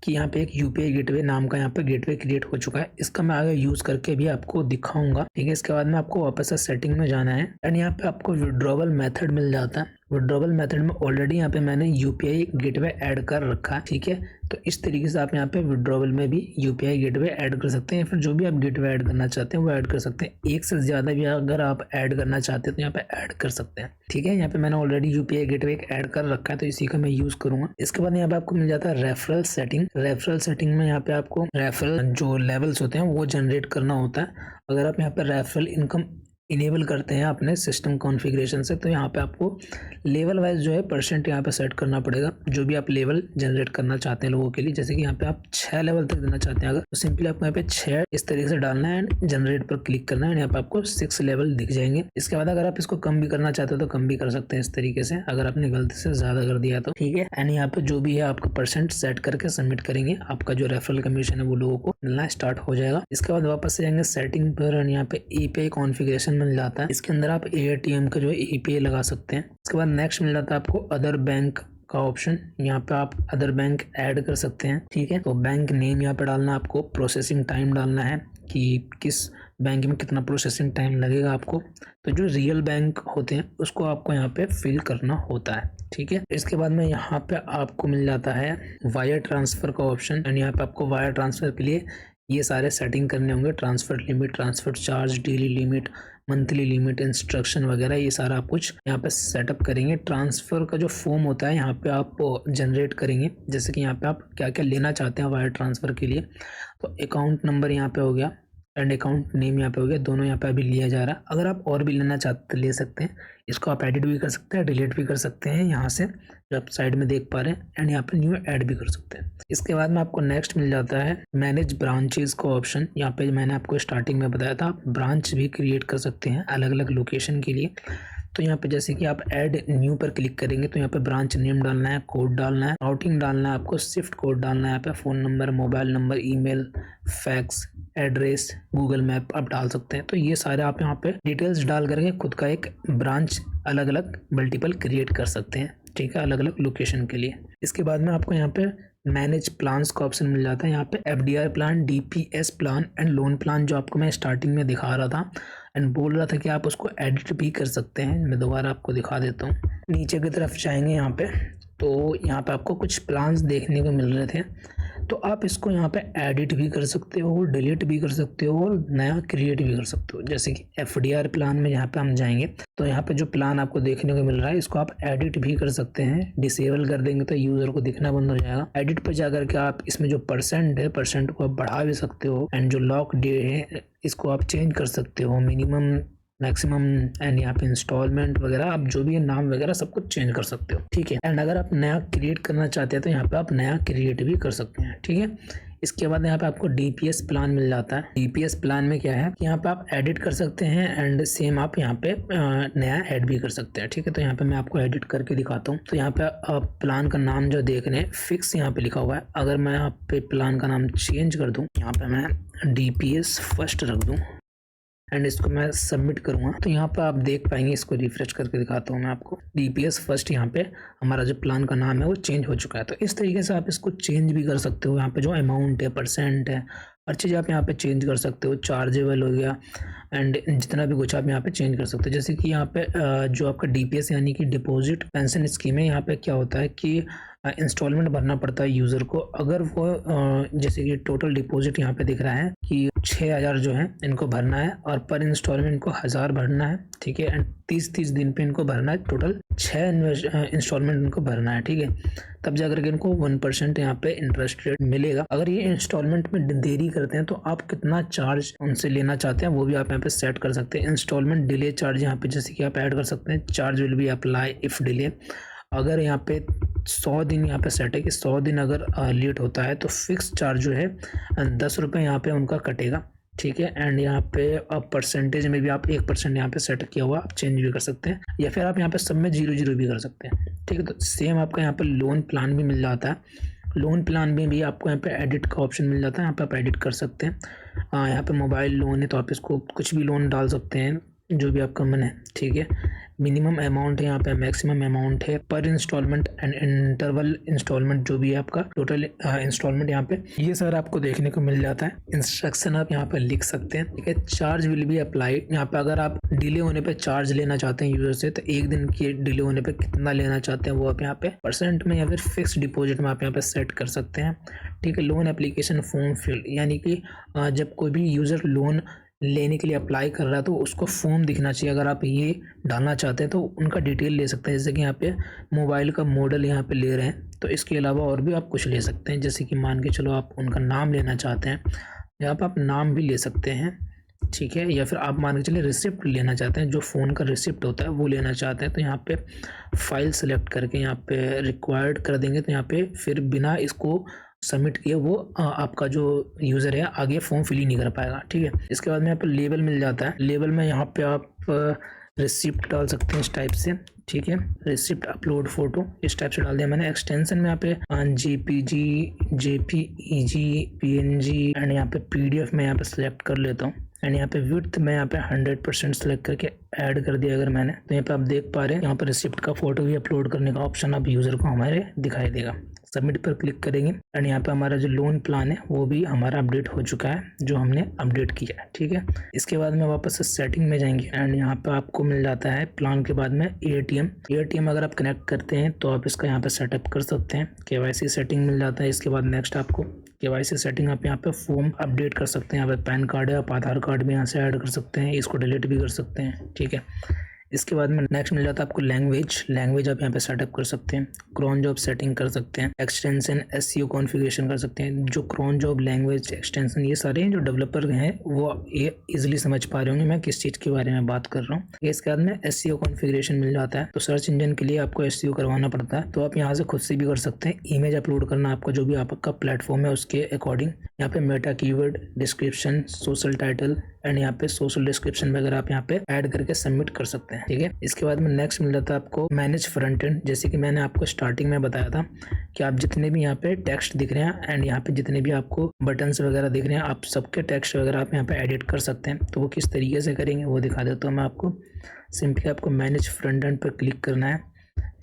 कि यहाँ पे एक UPI गेटवे नाम का यहाँ पे गेटवे क्रिएट हो चुका है। इसका मैं आगे यूज़ करके भी आपको दिखाऊंगा। ठीक है, इसके बाद में आपको वापस से सेटिंग में जाना है एंड यहाँ पे आपको विड्रॉवल मेथड मिल जाता है। विड्रॉवल मेथड में ऑलरेडी यहाँ पे मैंने UPI गेटवे ऐड कर रखा है। ठीक है, तो इस तरीके से आप यहाँ पे विड्रॉवल में भी UPI गेटवे ऐड कर सकते हैं। फिर जो भी आप गेटवे ऐड करना चाहते हैं वो ऐड कर सकते हैं। एक से ज़्यादा भी अगर आप ऐड करना चाहते हैं तो यहाँ पे ऐड कर सकते हैं। ठीक है, यहाँ पे मैंने ऑलरेडी UPI गेटवे ऐड कर रखा है तो इसी का मैं यूज़ करूँगा। इसके बाद यहाँ पे आपको मिल जाता है रेफरल सेटिंग। रेफरल सेटिंग में यहाँ पे आपको रेफरल जो लेवल्स होते हैं वो जनरेट करना होता है। अगर आप यहाँ पे रेफरल इनकम इनेबल करते हैं अपने सिस्टम कॉन्फ़िगरेशन से तो यहाँ पे आपको लेवल वाइज जो है परसेंट यहाँ पे सेट करना पड़ेगा। जो भी आप लेवल जनरेट करना चाहते हैं लोगों के लिए, जैसे कि यहाँ पे आप 6 लेवल तक देना चाहते हैं अगर, तो सिंपली आपको यहाँ पे 6 इस तरीके से डालना है एंड जनरेट पर क्लिक करना है। यहाँ पे आपको 6 लेवल दिख जाएंगे। इसके बाद अगर आप इसको कम भी करना चाहते हो तो कम भी कर सकते हैं इस तरीके से, अगर आपने गलती से ज़्यादा कर दिया तो। ठीक है, एंड यहाँ पे जो भी है आपका परसेंट सेट करके सबमिट करेंगे, आपका जो रेफरल कमीशन है वो लोगों को मिलना स्टार्ट हो जाएगा। इसके बाद वापस से जाएंगे सेटिंग पर एंड यहाँ पे API कॉन्फ़िगरेशन मिल जाता है। इसके अंदर आप ATM का जो है API लगा सकते हैं। इसके बाद नेक्स्ट मिल जाता है आपको अदर बैंक का ऑप्शन। यहाँ पे आप अदर बैंक ऐड कर सकते हैं। ठीक है, तो बैंक नेम यहाँ पे डालना, आपको प्रोसेसिंग टाइम डालना है कि किस बैंक में कितना प्रोसेसिंग टाइम लगेगा आपको। तो जो रियल बैंक होते हैं उसको आपको यहाँ पे फिल करना होता है। ठीक है, इसके बाद में यहाँ पे आपको मिल जाता है वायर ट्रांसफ़र का ऑप्शन एंड यहाँ पे आपको वायर ट्रांसफ़र के लिए ये सारे सेटिंग करने होंगे। Transfer limit, transfer charge, daily limit, monthly limit, instruction वगैरह, ये सारा आप कुछ यहाँ पे सेटअप करेंगे। ट्रांसफ़र का जो फॉर्म होता है यहाँ पे आप जनरेट करेंगे, जैसे कि यहाँ पे आप क्या क्या लेना चाहते हैं वायर ट्रांसफ़र के लिए। तो अकाउंट नंबर यहाँ पे हो गया एंड अकाउंट नेम यहाँ पे हो गया, दोनों यहाँ पे अभी लिया जा रहा है। अगर आप और भी लेना चाहते ले सकते हैं, इसको आप एडिट भी कर सकते हैं, डिलीट भी कर सकते हैं यहाँ से जो आप साइड में देख पा रहे हैं, एंड यहाँ पे न्यू ऐड भी कर सकते हैं। इसके बाद में आपको नेक्स्ट मिल जाता है मैनेज ब्रांचेस का ऑप्शन। यहाँ पे मैंने आपको स्टार्टिंग में बताया था आप ब्रांच भी क्रिएट कर सकते हैं अलग अलग लोकेशन के लिए। तो यहाँ पे जैसे कि आप ऐड न्यू पर क्लिक करेंगे तो यहाँ पे ब्रांच नेम डालना है, कोड डालना है, राउटिंग डालना है, आपको स्विफ्ट कोड डालना है, यहाँ पे phone number, mobile number, email, fax, address, Google map आप डाल सकते हैं। तो ये सारे आप यहाँ पे डिटेल्स डाल करके खुद का एक ब्रांच अलग अलग मल्टीपल क्रिएट कर सकते हैं। ठीक है, अलग अलग लोकेशन के लिए। इसके बाद में आपको यहाँ पे मैनेज प्लान्स का ऑप्शन मिल जाता है। यहाँ पे FDR plan, DPS plan and loan plan जो आपको मैं स्टार्टिंग में दिखा रहा था एंड बोल रहा था कि आप उसको एडिट भी कर सकते हैं। मैं दोबारा आपको दिखा देता हूँ। नीचे की तरफ जाएंगे यहाँ पे, तो यहाँ पे आपको कुछ प्लान्स देखने को मिल रहे थे, तो आप इसको यहाँ पे एडिट भी कर सकते हो, डिलीट भी कर सकते हो और नया क्रिएट भी कर सकते हो। जैसे कि एफडीआर प्लान में यहाँ पे हम जाएंगे तो यहाँ पे जो प्लान आपको देखने को मिल रहा है इसको आप एडिट भी कर सकते हैं। डिसेबल कर देंगे तो यूजर को दिखना बंद हो जाएगा। एडिट पे जाकर के आप इसमें जो परसेंट है, परसेंट को आप बढ़ा भी सकते हो एंड जो लॉक डे है इसको आप चेंज कर सकते हो, मिनिमम, मैक्सिमम एंड यहाँ पे इंस्टॉलमेंट वगैरह, आप जो भी है नाम वगैरह सब कुछ चेंज कर सकते हो। ठीक है। एंड अगर आप नया क्रिएट करना चाहते हैं तो यहाँ पे आप नया क्रिएट भी कर सकते हैं। ठीक है। इसके बाद यहाँ पे आपको डीपीएस प्लान मिल जाता है। डीपीएस प्लान में क्या है कि यहाँ पे आप एडिट कर सकते हैं एंड सेम आप यहाँ पे नया ऐड भी कर सकते हैं। ठीक है। तो यहाँ पे मैं आपको एडिट करके दिखाता हूँ। तो यहाँ पे आप प्लान का नाम जो देख रहे हैं फिक्स यहाँ पे लिखा हुआ है। अगर मैं यहाँ पे प्लान का नाम चेंज कर दूँ, यहाँ पे मैं डीपीएस फर्स्ट रख दूँ एंड इसको मैं सबमिट करूंगा तो यहाँ पे आप देख पाएंगे। इसको रिफ्रेश करके दिखाता हूँ मैं आपको। डीपीएस फर्स्ट यहाँ पे हमारा जो प्लान का नाम है वो चेंज हो चुका है। तो इस तरीके से आप इसको चेंज भी कर सकते हो। यहाँ पे जो अमाउंट है, परसेंट है, हर चीज़ आप यहाँ पे चेंज कर सकते हो। चार्जेबल हो गया एंड जितना भी कुछ आप यहाँ पे चेंज कर सकते हो। जैसे कि यहाँ पे जो आपका डीपीएस यानी कि डिपॉजिट पेंशन स्कीम है, यहाँ पे क्या होता है कि इंस्टॉलमेंट भरना पड़ता है यूज़र को। अगर वो जैसे कि टोटल डिपॉजिट यहाँ पे दिख रहा है कि 6,000 जो है इनको भरना है और पर इंस्टॉलमेंट इनको 1,000 भरना है। ठीक है। एंड 30 दिन पे इनको भरना है। टोटल 6 इंस्टॉलमेंट इनको भरना है। ठीक है। तब जाकर के इनको 1% यहाँ पे इंटरेस्ट रेट मिलेगा। अगर ये इंस्टॉलमेंट में देरी करते हैं तो आप कितना चार्ज उनसे लेना चाहते हैं वो भी आप यहाँ पे सेट कर सकते हैं। इंस्टॉलमेंट डिले चार्ज यहाँ पे जैसे कि आप ऐड कर सकते हैं। Charge will be apply if delay. अगर यहाँ पे 100 दिन यहाँ पे सेट है कि 100 दिन अगर लेट होता है तो फिक्स चार्ज जो है 10 रुपये यहाँ पे उनका कटेगा। ठीक है। एंड यहाँ पे अब परसेंटेज में भी आप 1% यहाँ पे सेट किया हुआ आप चेंज भी कर सकते हैं या फिर आप यहाँ पे सब में 0 भी कर सकते हैं। ठीक है। तो सेम आपका यहाँ पे लोन प्लान भी मिल जाता है। लोन प्लान में भी आपको यहाँ पे एडिट का ऑप्शन मिल जाता है। यहाँ पे आप एडिट कर सकते हैं। यहाँ पे मोबाइल लोन है तो आप इसको कुछ भी लोन डाल सकते हैं जो भी आपका मन है। ठीक है। मिनिमम अमाउंट है यहाँ पे, मैक्सिमम अमाउंट है, पर इंस्टॉलमेंट एंड इंटरवल इंस्टॉलमेंट जो भी है आपका टोटल इंस्टॉलमेंट यहाँ पे ये सर आपको देखने को मिल जाता है। इंस्ट्रक्शन आप यहाँ पे लिख सकते हैं। ठीक है। Charge will be apply. यहाँ पे अगर आप डिले होने पे चार्ज लेना चाहते हैं यूजर से तो 1 दिन के डिले होने पे कितना लेना चाहते हैं वो आप यहाँ पे परसेंट में या फिर फिक्स डिपॉजिट में आप यहाँ पे सेट कर सकते हैं। ठीक है। लोन एप्लीकेशन फॉर्म फिल, यानी कि जब कोई भी यूजर लोन लेने के लिए अप्लाई कर रहा है तो उसको फॉर्म दिखना चाहिए। अगर आप ये डालना चाहते हैं तो उनका डिटेल ले सकते हैं। जैसे कि यहाँ पे मोबाइल का मॉडल यहाँ पे ले रहे हैं तो इसके अलावा और भी आप कुछ ले सकते हैं। जैसे कि मान के चलो आप उनका नाम लेना चाहते हैं, यहाँ पर आप नाम भी ले सकते हैं। ठीक है। या फिर आप मान के चलिए रिसिप्ट लेना चाहते हैं, जो फ़ोन का रिसिप्ट होता है वो लेना चाहते हैं तो यहाँ पे फाइल सेलेक्ट करके यहाँ पे रिक्वायर्ड कर देंगे तो यहाँ पे फिर बिना इसको सबमिट किए वो आपका जो यूज़र है आगे फॉर्म फिल ही नहीं कर पाएगा। ठीक है। इसके बाद में यहाँ पे लेबल मिल जाता है। लेबल में यहाँ पे आप रिसिप्ट डाल सकते हैं इस टाइप से। ठीक है। रिसिप्ट अपलोड फोटो इस टाइप से डाल दिया मैंने। एक्सटेंशन में यहाँ पे जेपीजी, जेपीईजी, पीएनजी एंड यहाँ पे पीडीएफ में यहाँ पे सिलेक्ट कर लेता हूँ एंड यहाँ पे विड्थ में यहाँ पे 100% सेलेक्ट करके ऐड कर दिया अगर मैंने तो यहाँ पे आप देख पा रहे हैं यहाँ पे रिसिप्ट का फोटो भी अपलोड करने का ऑप्शन अब यूज़र को हमारे दिखाई देगा। सबमिट पर क्लिक करेंगे एंड यहाँ पे हमारा जो लोन प्लान है वो भी हमारा अपडेट हो चुका है जो हमने अपडेट किया है। ठीक है। इसके बाद में वापस से सेटिंग में जाएंगे एंड यहाँ पे आपको मिल जाता है प्लान के बाद में एटीएम अगर आप कनेक्ट करते हैं तो आप इसका यहाँ पे सेटअप कर सकते हैं। केवाईसी सेटिंग मिल जाता है। इसके बाद नेक्स्ट आपको केवाईसी सेटिंग आप यहाँ पे फॉर्म अपडेट कर सकते हैं। यहाँ पे पैन कार्ड है, आप आधार कार्ड भी यहाँ से ऐड कर सकते हैं, इसको डिलीट भी कर सकते हैं। ठीक है। इसके बाद में नेक्स्ट मिल जाता है आपको लैंग्वेज आप यहाँ पे सेटअप कर सकते हैं। क्रॉन जॉब सेटिंग कर सकते हैं। एक्सटेंशन एसईओ कॉन्फ़िगरेशन कर सकते हैं। जो क्रॉन जॉब, लैंग्वेज, एक्सटेंशन ये सारे जो डेवलपर हैं वो ये इजीली समझ पा रहे होंगे मैं किस चीज़ के बारे में बात कर रहा हूँ। इसके बाद में एसईओ कॉन्फ़िगरेशन मिल जाता है। तो सर्च इंजन के लिए आपको एसईओ करवाना पड़ता है तो आप यहाँ से खुद से भी कर सकते हैं। इमेज अपलोड करना आपका जो भी आपका प्लेटफॉर्म है उसके अकॉर्डिंग। यहाँ पे Meta keyword, description, social title and यहाँ पे सोशल डिस्क्रिप्शन वगैरह आप यहाँ पे ऐड करके सबमिट कर सकते हैं। ठीक है। इसके बाद में नेक्स्ट मिल जाता है आपको मैनेज फ्रंट एंड। जैसे कि मैंने आपको स्टार्टिंग में बताया था कि आप जितने भी यहाँ पे टेक्स्ट दिख रहे हैं एंड यहाँ पे जितने भी आपको बटन्स वगैरह दिख रहे हैं आप सबके टेक्स्ट वगैरह आप यहाँ पे एडिट कर सकते हैं। तो वो किस तरीके से करेंगे वो दिखा देता हूँ मैं आपको। सिंपली आपको मैनेज फ्रंट एंड पर क्लिक करना है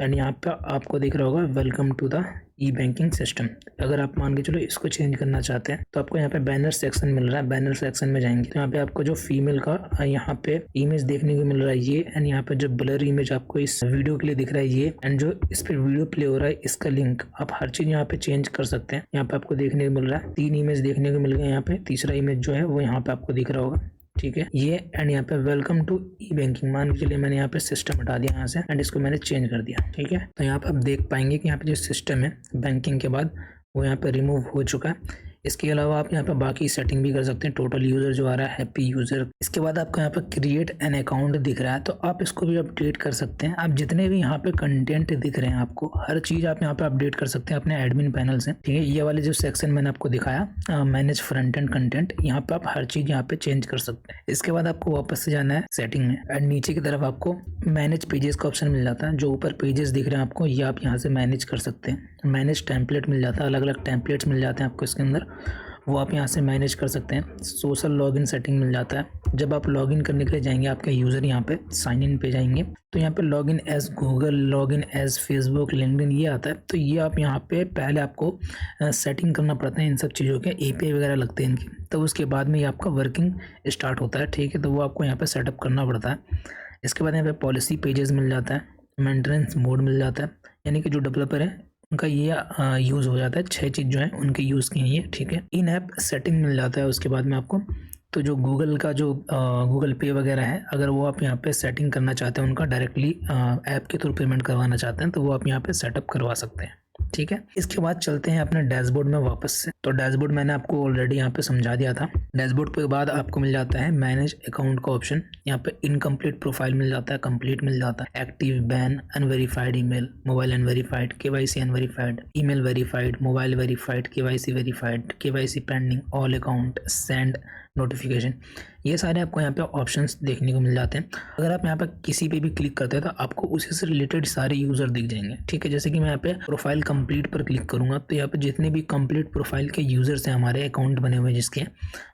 एंड यहाँ पे आपको दिख रहा होगा welcome to the e banking system. अगर आप मान के चलो इसको चेंज करना चाहते हैं तो आपको यहाँ पे बैनर सेक्शन मिल रहा है। बैनर सेक्शन में जाएंगे तो यहाँ पे आपको जो फीमेल का यहाँ पे इमेज देखने को मिल रहा है ये, एंड यहाँ पे जो ब्लर इमेज आपको इस वीडियो के लिए दिख रहा है ये, एंड जो इस पे वीडियो प्ले हो रहा है इसका लिंक, आप हर चीज यहाँ पे चेंज कर सकते हैं। यहाँ पे आपको देखने को मिल रहा है 3 इमेज देखने को मिल गए। यहाँ पे तीसरा इमेज जो है वो यहाँ पे आपको दिख रहा होगा, ठीक है ये। एंड यहाँ पे वेलकम टू ई बैंकिंग मान के चलिए मैंने यहाँ पे सिस्टम हटा दिया यहाँ से एंड इसको मैंने चेंज कर दिया, ठीक है। तो यहाँ पे आप देख पाएंगे कि यहाँ पे जो सिस्टम है बैंकिंग के बाद वो यहाँ पे रिमूव हो चुका है। इसके अलावा आप यहाँ पे बाकी सेटिंग भी कर सकते हैं। टोटल यूजर जो आ रहा है, हैप्पी यूजर। इसके बाद आपको यहाँ पे क्रिएट एन अकाउंट दिख रहा है तो आप इसको भी अपडेट कर सकते हैं। आप जितने भी यहाँ पे कंटेंट दिख रहे हैं आपको हर चीज आप यहाँ पे अपडेट कर सकते हैं अपने एडमिन पैनल से, ठीक है। ये वाले जो सेक्शन मैंने आपको दिखाया मैनेज फ्रंट एंड कंटेंट, यहाँ पे आप हर चीज यहाँ पे चेंज कर सकते हैं। इसके बाद आपको वापस से जाना है सेटिंग में एंड नीचे की तरफ आपको मैनेज पेजेस का ऑप्शन मिल जाता है। जो ऊपर पेजेस दिख रहे हैं आपको ये आप यहाँ से मैनेज कर सकते हैं। मैनेज टेम्पलेट मिल जाता है, अलग अलग टेम्पलेट्स मिल जाते हैं आपको इसके अंदर, वो आप यहाँ से मैनेज कर सकते हैं। सोशल लॉगिन सेटिंग मिल जाता है। जब आप लॉगिन करने के लिए जाएंगे आपके यूज़र यहाँ पे साइन इन पे जाएंगे तो यहाँ पे login as Google, login as Facebook, LinkedIn ये आता है। तो ये आप यहाँ पे पहले आपको सेटिंग करना पड़ता है इन सब चीज़ों के, एपीआई वगैरह लगते हैं इनकी, तो उसके बाद में ये आपका वर्किंग स्टार्ट होता है, ठीक है। तो वो आपको यहाँ पर सेटअप करना पड़ता है। इसके बाद यहाँ पे पॉलिसी पेजेस मिल जाता है, मेंटेनेंस मोड मिल जाता है, यानी कि जो डेवलपर है उनका ये यूज़ हो जाता है। 6 चीज़ जो है उनके यूज़ की हैं ये, ठीक है। इन ऐप सेटिंग मिल जाता है उसके बाद में आपको। तो जो गूगल का जो गूगल पे वगैरह है अगर वो आप यहाँ पे सेटिंग करना चाहते हैं उनका डायरेक्टली ऐप के थ्रू पेमेंट करवाना चाहते हैं तो वो आप यहाँ पे सेटअप करवा सकते हैं, ठीक है। इसके बाद चलते हैं अपने डैशबोर्ड में वापस से। तो डैशबोर्ड मैंने आपको ऑलरेडी यहाँ पे समझा दिया था। डैशबोर्ड के बाद आपको मिल जाता है मैनेज अकाउंट का ऑप्शन। यहाँ पे इनकम्प्लीट प्रोफाइल मिल जाता है, कंप्लीट मिल जाता है, active, ban, unverified email, mobile unverified, KYC unverified, email verified, mobile verified, KYC verified, KYC pending, all account, send notification, ये सारे आपको यहाँ पे ऑप्शंस देखने को मिल जाते हैं। अगर आप यहाँ पे किसी पे भी क्लिक करते हैं तो आपको उसी से रिलेटेड सारे यूज़र दिख जाएंगे, ठीक है। जैसे कि मैं यहाँ पे प्रोफाइल कंप्लीट पर क्लिक करूँगा तो यहाँ पे जितने भी कंप्लीट प्रोफाइल के यूज़र्स हैं हमारे अकाउंट बने हुए जिसके,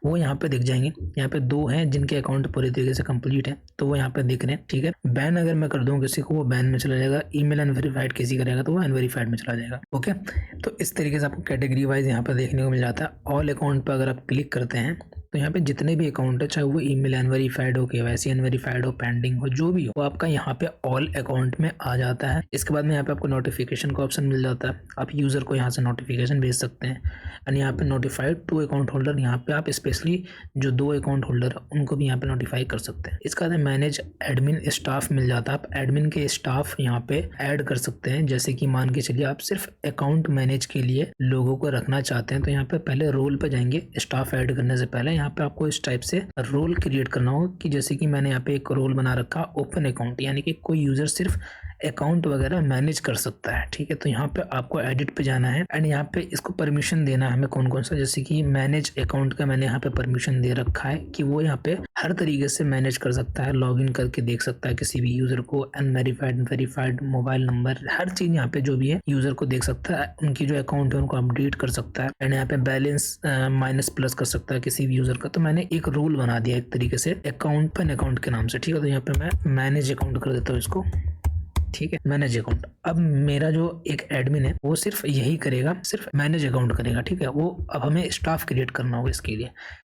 वो यहाँ पे दिख जाएंगे। यहाँ पे 2 हैं जिनके अकाउंट पूरी तरीके से कंप्लीट है तो वो यहाँ पे दिख रहे हैं, ठीक है। बैन अगर मैं कर दूँ किसी को वो बैन में चला जाएगा, ईमेल अनवेरीफाइड किसी करेगा तो वो अनवेरीफाइड में चला जाएगा, ओके। तो इस तरीके से आपको कैटेगरी वाइज यहाँ पर देखने को मिल जाता है। ऑल अकाउंट पर अगर आप क्लिक करते हैं तो यहाँ पे जितने भी अकाउंट है, चाहे वो ईमेल अनवेरीफाइड हो, केवाईसी अनवेरीफाइड हो, पेंडिंग हो, जो भी हो, वो आपका यहाँ पे ऑल अकाउंट में आ जाता है। इसके बाद में यहाँ पे आपको नोटिफिकेशन का ऑप्शन मिल जाता है। आप यूज़र को यहाँ से नोटिफिकेशन भेज सकते हैं। एंड यहाँ पे नोटिफाइड टू अकाउंट होल्डर, यहाँ पे आप स्पेशली जो 2 अकाउंट होल्डर है उनको भी यहाँ पे नोटिफाई कर सकते हैं। इसके बाद मैनेज एडमिन स्टाफ मिल जाता है। आप एडमिन के स्टाफ यहाँ पे ऐड कर सकते हैं। जैसे कि मान के चलिए आप सिर्फ अकाउंट मैनेज के लिए लोगों को रखना चाहते हैं तो यहाँ पे पहले रोल पे जाएंगे। स्टाफ ऐड करने से पहले यहाँ पे आपको इस टाइप से रोल क्रिएट करना होगा कि जैसे कि मैंने यहाँ पे एक रोल बना रखा ओपन अकाउंट, यानी कि कोई यूजर सिर्फ अकाउंट वगैरह मैनेज कर सकता है, ठीक है। तो यहाँ पे आपको एडिट पे जाना है एंड यहाँ पे इसको परमिशन देना है हमें कौन कौन सा, जैसे कि मैनेज अकाउंट का मैंने यहाँ पे परमिशन दे रखा है कि वो यहाँ पे हर तरीके से मैनेज कर सकता है, लॉगिन करके देख सकता है किसी भी यूजर को, अनवेरीफाइड, वेरीफाइड, मोबाइल नंबर, हर चीज यहाँ पे जो भी है यूजर को देख सकता है, उनकी जो अकाउंट है उनको अपडेट कर सकता है एंड यहाँ पे बैलेंस माइनस प्लस कर सकता है किसी भी यूजर का। तो मैंने एक रूल बना दिया एक तरीके से अकाउंट पेन अकाउंट के नाम से, ठीक है। तो यहाँ पे मैं मैनेज अकाउंट कर देता हूँ इसको, ठीक है, मैनेज अकाउंट। अब मेरा जो एक एडमिन है वो सिर्फ यही करेगा, सिर्फ मैनेज अकाउंट करेगा, ठीक है। वो अब हमें स्टाफ क्रिएट करना होगा इसके लिए।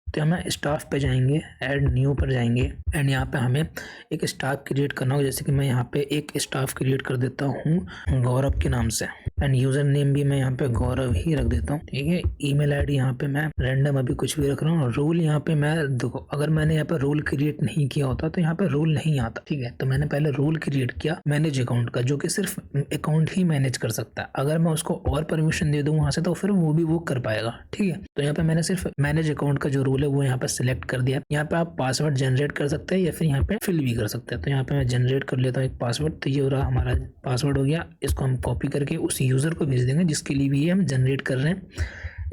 तो हमें स्टाफ पे जाएंगे, ऐड न्यू पर जाएंगे एंड यहाँ पे हमें एक स्टाफ क्रिएट करना होगा। जैसे कि मैं यहाँ पे एक स्टाफ क्रिएट कर देता हूँ गौरव के नाम से एंड यूजर नेम भी मैं यहाँ पे गौरव ही रख देता हूँ, ठीक है। ईमेल आईडी यहाँ पे मैं रैंडम अभी कुछ भी रख रहा हूँ। रोल यहाँ पे मैं देखो, अगर मैंने यहाँ पे रोल क्रिएट नहीं किया होता तो यहाँ पे रोल नहीं आता, ठीक है। तो मैंने पहले रोल क्रिएट किया मैनेज अकाउंट का, जो कि सिर्फ अकाउंट ही मैनेज कर सकता है। अगर मैं उसको और परमिशन दे दूँ वहां से तो फिर वो भी वो कर पाएगा, ठीक है। तो यहाँ पे मैंने सिर्फ मैनेज अकाउंट का जो रोल है वो यहाँ पे सिलेक्ट कर दिया। यहाँ पे आप पासवर्ड जनरेट कर सकते हैं या फिर यहाँ पे फिल भी कर सकते हैं। तो यहाँ पे मैं जनरेट कर लेता हूँ एक पासवर्ड। तो ये हो रहा हमारा पासवर्ड हो गया। इसको हम कॉपी करके उस यूजर को भेज देंगे जिसके लिए भी ये हम जनरेट कर रहे हैं।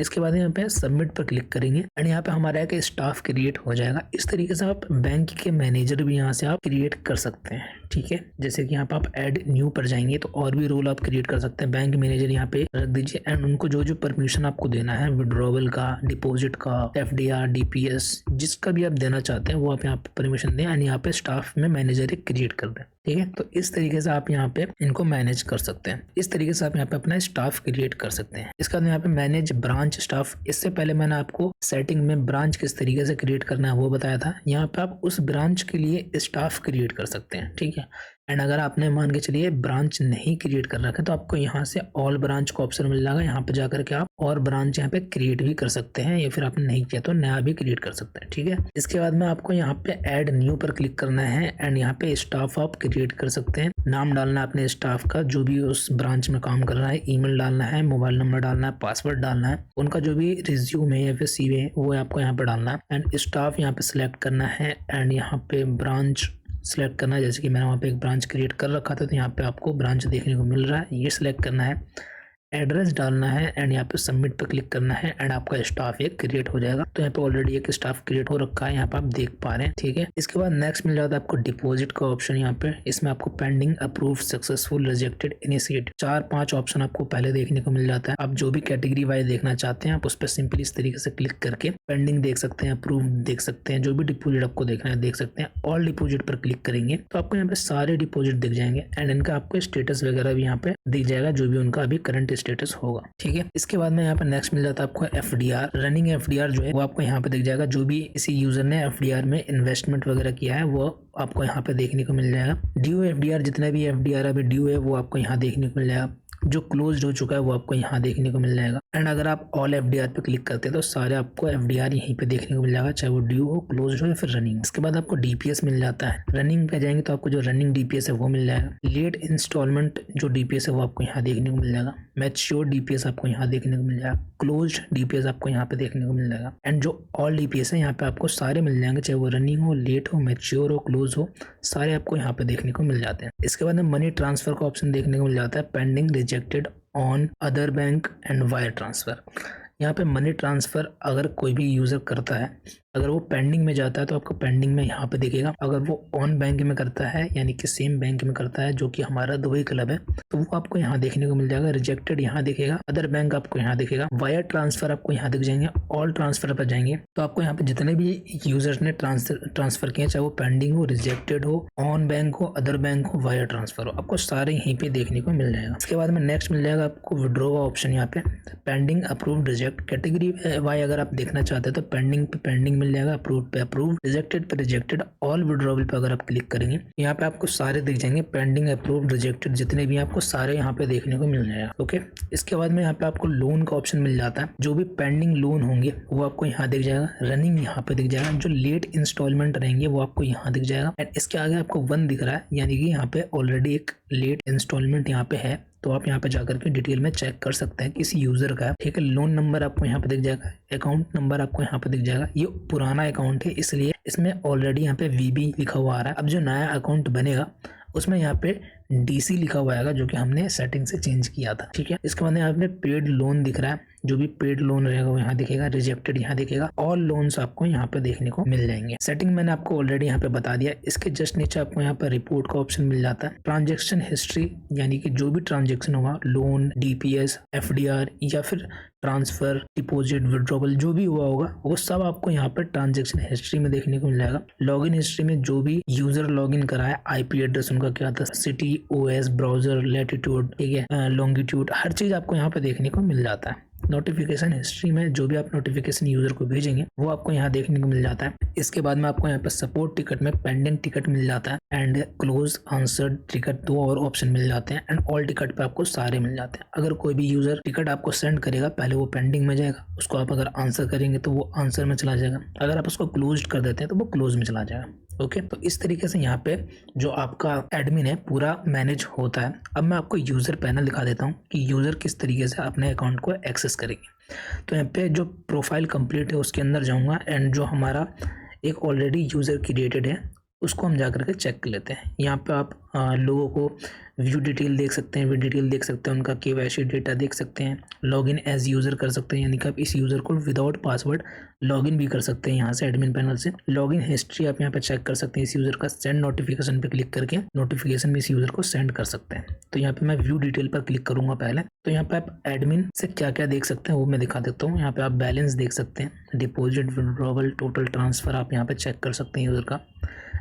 इसके बाद यहाँ पे सबमिट पर क्लिक करेंगे एंड यहाँ पे हमारा एक स्टाफ क्रिएट हो जाएगा। इस तरीके से आप बैंक के मैनेजर भी यहाँ से आप क्रिएट कर सकते हैं। ठीक है। जैसे कि यहाँ पे आप ऐड न्यू पर जाएंगे तो और भी रोल आप क्रिएट कर सकते हैं। बैंक मैनेजर यहाँ पे रख दीजिए एंड उनको जो जो परमिशन आपको देना है विड्रॉवल का, डिपॉजिट का, FDR, DPS, जिसका भी आप देना चाहते हैं वो आप यहाँ पे परमिशन दें एंड यहाँ पे स्टाफ में मैनेजर एक क्रिएट कर दें। ठीक है, तो इस तरीके से आप यहाँ पे इनको मैनेज कर सकते हैं। इस तरीके से आप यहाँ पे अपना स्टाफ क्रिएट कर सकते हैं। इसके बाद यहाँ पे मैनेज ब्रांच स्टाफ। इससे पहले मैंने आपको सेटिंग में ब्रांच किस तरीके से क्रिएट करना है वो बताया था। यहाँ पे आप उस ब्रांच के लिए स्टाफ क्रिएट कर सकते हैं। ठीक है, एंड अगर आपने मान के चलिए ब्रांच नहीं क्रिएट कर रखा है तो आपको यहाँ से ऑल ब्रांच का ऑप्शन मिल जाएगा। यहाँ पे जाकर के आप और ब्रांच यहाँ पे क्रिएट भी कर सकते हैं या फिर आपने नहीं किया तो नया भी क्रिएट कर सकते हैं। ठीक है, इसके बाद में आपको यहाँ पे ऐड न्यू पर क्लिक करना है एंड यहाँ पे स्टाफ आप क्रिएट कर सकते हैं। नाम डालना है अपने स्टाफ का जो भी उस ब्रांच में काम कर रहा है, ईमेल डालना है, मोबाइल नंबर डालना है, पासवर्ड डालना है, उनका जो भी रिज्यूम है या फिर CV है वो आपको यहाँ पे डालना है एंड स्टाफ यहाँ पे सिलेक्ट करना है एंड यहाँ पे ब्रांच सेलेक्ट करना है। जैसे कि मैंने वहाँ पे एक ब्रांच क्रिएट कर रखा था तो यहाँ पे आपको ब्रांच देखने को मिल रहा है, ये सिलेक्ट करना है, एड्रेस डालना है एंड यहाँ पे सबमिट पर क्लिक करना है एंड आपका स्टाफ एक क्रिएट हो जाएगा। तो यहाँ पे ऑलरेडी एक स्टाफ क्रिएट हो रखा है, यहाँ पे आप देख पा रहे हैं। ठीक है, इसके बाद नेक्स्ट मिल जाता है आपको डिपॉजिट का ऑप्शन। यहाँ पे इसमें आपको pending, approve, successful, rejected, initiate 4-5 option आपको पहले देखने को मिल जाता है। आप जो भी कैटेगरी वाइज देखना चाहते हैं आप उस पर सिंपली इस तरीके से क्लिक करके पेंडिंग देख सकते हैं, अप्रूव देख सकते हैं, जो भी डिपॉजिट आपको देखना है देख सकते हैं। ऑल डिपॉजिट पर क्लिक करेंगे तो आपको यहाँ पे सारे डिपॉजिट दिख जाएंगे एंड इनका आपको स्टेटस वगैरह भी यहाँ पे दिख जाएगा, जो भी उनका अभी करंट स्टेटस होगा। ठीक है, इसके बाद में यहाँ पे नेक्स्ट मिल जाता है आपको FDR। रनिंग FDR जो है वो आपको यहाँ पे दिख जाएगा। जो भी इसी यूजर ने FDR में इन्वेस्टमेंट वगैरह किया है वो आपको यहाँ पे देखने को मिल जाएगा। ड्यू FDR, जितना भी FDR अभी ड्यू है वो आपको यहाँ देखने को मिल जाएगा। जो क्लोज हो चुका है वो आपको यहाँ देखने को मिल जाएगा एंड अगर आप ऑल FDR पे क्लिक करते हैं तो सारे आपको FDR यहीं पे देखने को मिल जाएगा, चाहे वो ड्यू हो, क्लोज हो या फिर रनिंग। इसके बाद आपको DPS मिल जाता है। रनिंग पे जाएंगे तो आपको जो रनिंग DPS है वो मिल जाएगा। लेट इंस्टॉलमेंट जो DPS है वो आपको यहाँ देखने को मिल जाएगा। मैच्योर DPS आपको यहाँ देखने को मिल जाएगा। क्लोज DPS आपको यहाँ पे देखने को मिल जाएगा एंड जो ऑल DPS है यहाँ पे आपको सारे मिल जाएंगे, चाहे वो रनिंग हो, लेट हो, मैच्योर हो, क्लोज हो, सारे आपको यहाँ पे देखने को मिल जाते हैं। इसके बाद में मनी ट्रांसफर का ऑप्शन देखने को मिल जाता है। Pending, rejected, on, other bank and wire transfer. यहाँ पे मनी ट्रांसफ़र अगर कोई भी यूज़र करता है, अगर वो पेंडिंग में जाता है तो आपको पेंडिंग में यहाँ पे दिखेगा। अगर वो ऑन बैंक में करता है यानी कि सेम बैंक में करता है जो कि हमारा दुबई क्लब है तो वो आपको यहाँ देखने को मिल जाएगा। रिजेक्टेड यहाँ दिखेगा, अदर बैंक आपको यहाँ दिखेगा, वायर ट्रांसफ़र आपको यहाँ दिख जाएंगे। ऑल ट्रांसफ़र पर जाएंगे तो आपको यहाँ पे जितने भी यूजर्स ने ट्रांसफ़र किए, चाहे वो पेंडिंग हो, रिजेक्टेड हो, ऑन बैंक हो, अदर बैंक हो, वायर ट्रांसफ़र हो, आपको सारे यहीं पे देखने को मिल जाएगा। इसके बाद में नेक्स्ट मिल जाएगा आपको विड्रॉ का ऑप्शन। यहाँ पे pending, approved, reject. Category Y अगर आप देखना चाहते हैं तो पेंडिंग पे पेंडिंग मिल जाएगा, अप्रूव पे अप्रूव, रिजेक्टेड पे रिजेक्टेड, ऑल विड्रॉवल पे अगर आप क्लिक करेंगे यहाँ पे आपको सारे दिख जाएंगे। पेंडिंग, अप्रूव, रिजेक्टेड जितने भी आपको सारे यहाँ पे देखने को मिल जाएगा। ओके, इसके बाद में यहाँ पे आपको लोन का ऑप्शन मिल जाता है। जो भी पेंडिंग लोन होंगे वो आपको यहाँ दिख जाएगा, रनिंग यहाँ पे दिख जाएगा, जो लेट इंस्टॉलमेंट रहेंगे वो आपको यहाँ दिख जाएगा एंड इसके आगे आपको 1 दिख रहा है यानी कि यहाँ पे ऑलरेडी एक लेट इंस्टॉलमेंट यहाँ पे है। तो आप यहाँ पे जाकर के डिटेल में चेक कर सकते हैं किसी यूजर का। ठीक है, लोन नंबर आपको यहाँ पे दिख जाएगा, अकाउंट नंबर आपको यहाँ पे दिख जाएगा। ये पुराना अकाउंट है इसलिए इसमें ऑलरेडी यहाँ पे VB लिखा हुआ आ रहा है। अब जो नया अकाउंट बनेगा उसमें यहाँ पे DC लिखा हुआ आएगा जो कि हमने सेटिंग से चेंज किया था। ठीक है, इसके बाद यहाँ पे पेड लोन दिख रहा है, जो भी पेड लोन रहेगा वो यहाँ दिखेगा, रिजेक्टेड यहाँ दिखेगा, ऑल लोन्स आपको यहाँ पे देखने को मिल जाएंगे। सेटिंग मैंने आपको ऑलरेडी यहाँ पे बता दिया। इसके जस्ट नीचे आपको यहाँ पे रिपोर्ट का ऑप्शन मिल जाता है। ट्रांजेक्शन हिस्ट्री यानी कि जो भी ट्रांजेक्शन होगा, लोन, DPS, FDR या फिर ट्रांसफर, डिपॉजिट, विड्रॉवल जो भी हुआ होगा वो सब आपको यहाँ पर ट्रांजेक्शन हिस्ट्री में देखने को मिल जाएगा। लॉगिन हिस्ट्री में जो भी यूजर लॉगिन करा है, IP एड्रेस उनका क्या था, सिटी, OS, ब्राउजर, लैटिट्यूड, ठीक है, लॉन्गिट्यूड, हर चीज आपको यहाँ पे देखने को मिल जाता है। नोटिफिकेशन हिस्ट्री में जो भी आप नोटिफिकेशन यूजर को भेजेंगे वो आपको यहाँ देखने को मिल जाता है। इसके बाद में आपको यहाँ पे सपोर्ट टिकट में पेंडिंग टिकट मिल जाता है एंड क्लोज आंसर्ड टिकट 2 और ऑप्शन मिल जाते हैं एंड ऑल टिकट पे आपको सारे मिल जाते हैं। अगर कोई भी यूजर टिकट आपको सेंड करेगा पहले वो पेंडिंग में जाएगा, उसको आप अगर आंसर करेंगे तो वो आंसर में चला जाएगा, अगर आप उसको क्लोज कर देते हैं तो वो क्लोज में चला जाएगा। ओके, तो इस तरीके से यहाँ पे जो आपका एडमिन है पूरा मैनेज होता है। अब मैं आपको यूज़र पैनल दिखा देता हूँ कि यूज़र किस तरीके से अपने अकाउंट को एक्सेस करेंगे। तो यहाँ पे जो प्रोफाइल कंप्लीट है उसके अंदर जाऊँगा एंड जो हमारा एक ऑलरेडी यूज़र क्रिएटेड है उसको हम जा करके चेक कर लेते हैं। यहाँ पे आप लोगों को व्यू डिटेल देख सकते हैं, व्यू डिटेल देख सकते हैं, उनका केवाईसी डेटा देख सकते हैं, लॉगिन एज यूज़र कर सकते हैं, यानी कि आप इस यूज़र को विदाउट पासवर्ड लॉगिन भी कर सकते हैं यहाँ से एडमिन पैनल से। लॉगिन हिस्ट्री आप यहाँ पे चेक कर सकते हैं इस यूज़र का। सेंड नोटिफिकेशन पे क्लिक करके नोटिफिकेशन भी इस यूज़र को सेंड कर सकते हैं। तो यहाँ पे मैं व्यू डिटेल पर क्लिक करूँगा पहले। तो यहाँ पे आप एडमिन से क्या क्या देख सकते हैं वो मैं दिखा देता हूँ। यहाँ पे आप बैलेंस देख सकते हैं, डिपॉजिट, विड्रॉवल, टोटल ट्रांसफ़र आप यहाँ पे चेक कर सकते हैं यूज़र का,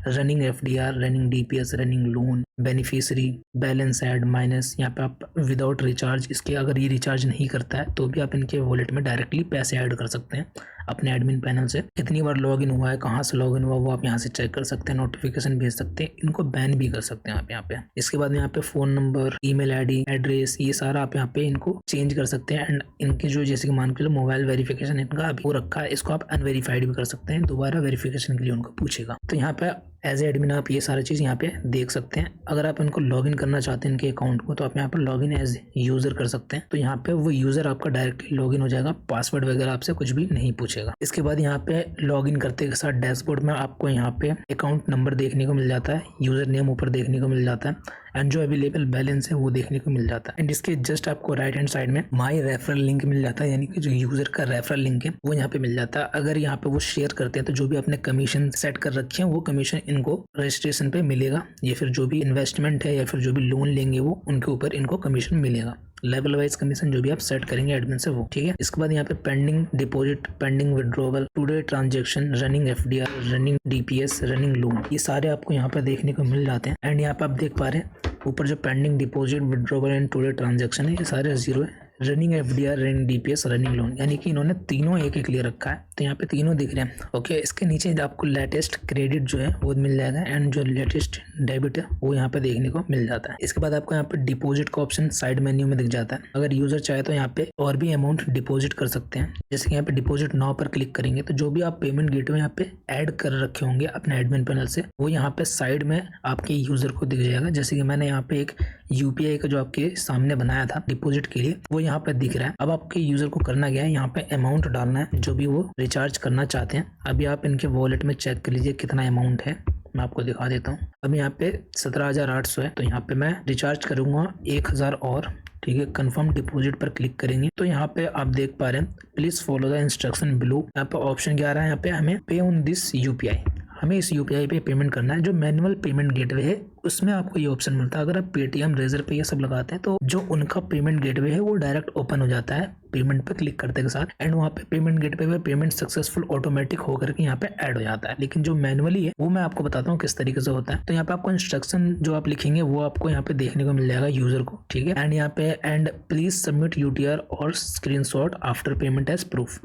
running FDR, running DPS, running loan, beneficiary, balance add, minus. यहाँ पे आप विदाउट रिचार्ज, इसके अगर ये रिचार्ज नहीं करता है तो भी आप इनके वॉलेट में डायरेक्टली पैसे ऐड कर सकते हैं अपने एडमिन पैनल से। कितनी बार लॉगिन हुआ है, कहाँ से लॉगिन हुआ वो आप यहाँ से चेक कर सकते हैं, नोटिफिकेशन भेज सकते हैं, इनको बैन भी कर सकते हैं आप यहाँ पे। इसके बाद यहाँ पे phone number, email ID, address, ये सारा आप यहाँ पे इनको चेंज कर सकते हैं। एंड इनके जो जैसे कि मान के चलो मोबाइल वेरिफिकेशन इनका अभी हो रखा है, इसको आप अनवेरीफाइड भी कर सकते हैं, दोबारा वेरिफिकेशन के लिए उनको पूछेगा। तो यहाँ पे एज एडमिन आप ये सारी चीज़ यहाँ पे देख सकते हैं। अगर आप इनको लॉगिन करना चाहते हैं इनके अकाउंट को, तो आप यहाँ पर लॉगिन एज यूज़र कर सकते हैं। तो यहाँ पे वो यूज़र आपका डायरेक्टली लॉगिन हो जाएगा, पासवर्ड वगैरह आपसे कुछ भी नहीं पूछेगा। इसके बाद यहाँ पे लॉगिन करते के साथ डैशबोर्ड में आपको यहाँ पे अकाउंट नंबर देखने को मिल जाता है, यूज़र नेम ऊपर देखने को मिल जाता है, एंड जो अवेलेबल बैलेंस है वो देखने को मिल जाता है। एंड इसके जस्ट आपको राइट हैंड साइड में माई रेफरल लिंक मिल जाता है, यानी कि जो यूज़र का रेफरल लिंक है वो यहाँ पे मिल जाता है। अगर यहाँ पे वो शेयर करते हैं तो जो भी आपने कमीशन सेट कर रखे हैं वो कमीशन इनको रजिस्ट्रेशन पे मिलेगा, या फिर जो भी इन्वेस्टमेंट है या फिर जो भी लोन लेंगे वो उनके ऊपर इनको कमीशन मिलेगा। लेवल वाइज कमीशन जो भी आप सेट करेंगे एडमिन से वो, ठीक है। इसके बाद यहाँ पे pending deposit, pending withdrawal, today transaction, running FDR, running DPS, running loan, ये सारे आपको यहाँ पे देखने को मिल जाते हैं। एंड यहाँ पे आप देख पा रहे हैं ऊपर जो pending deposit, withdrawal and today transaction है, ये सारे जीरो है। Running FDR, running DPS, running loan, यानी कि इन्होंने तीनों एक एक ले रखा है, तो यहाँ पे तीनों दिख रहे हैं। ओके, इसके नीचे आपको लेटेस्ट क्रेडिट जो है वो मिल जाएगा, एंड जो लेटेस्ट डेबिट है वो यहाँ पे देखने को मिल जाता है। इसके बाद आपको यहाँ पे डिपॉजिट का ऑप्शन साइड मेन्यू में दिख जाता है। अगर यूजर चाहे तो यहाँ पे और भी अमाउंट डिपॉजिट कर सकते हैं, जैसे कि यहाँ पे डिपॉजिट नाउ पर क्लिक करेंगे तो जो भी आप पेमेंट गेटवे यहाँ पे ऐड कर रखे होंगे अपने एडमिन पैनल से वो यहाँ पे साइड में आपके यूजर को दिख जाएगा। जैसे कि मैंने यहाँ पे एक यूपीआई का जो आपके सामने बनाया था डिपॉजिट के लिए वो यहाँ पे दिख रहा है। अब आपके यूजर को करना क्या है, यहाँ पे अमाउंट डालना है जो भी वो रिचार्ज करना चाहते हैं। अभी आप इनके वॉलेट में चेक कर लीजिए कितना अमाउंट है, मैं आपको दिखा देता हूँ। अब यहाँ पे 17,800 है, तो यहाँ पे मैं रिचार्ज करूँगा 1,000 और, ठीक है। कंफर्म डिपॉजिट पर क्लिक करेंगे तो यहाँ पे आप देख पा रहे हैं please follow the instruction below. यहाँ पे ऑप्शन क्या आ रहा है, यहाँ पे हमें पे ऑन दिस यूपीआई, हमें इस यूपीआई पे पेमेंट करना है। जो मैनुअल पेमेंट गेटवे है उसमें आपको ये ऑप्शन मिलता है। अगर आप पेटीएम, रेजर पे ये सब लगाते हैं तो जो उनका पेमेंट गेटवे है वो डायरेक्ट ओपन हो जाता है पेमेंट पे क्लिक करते के साथ, एंड वहाँ पे पेमेंट गेटवे पे पेमेंट सक्सेसफुल ऑटोमेटिक होकर के यहाँ पे ऐड हो जाता है। लेकिन जो मैनुअली है वो मैं आपको बताता हूँ किस तरीके से होता है। तो यहाँ पे आपको इंस्ट्रक्शन जो आप लिखेंगे वो आपको यहाँ पे देखने को मिल जाएगा यूजर को, ठीक है। एंड यहाँ पे एंड प्लीज सबमिट यूटीआर और screenshot after payment as proof,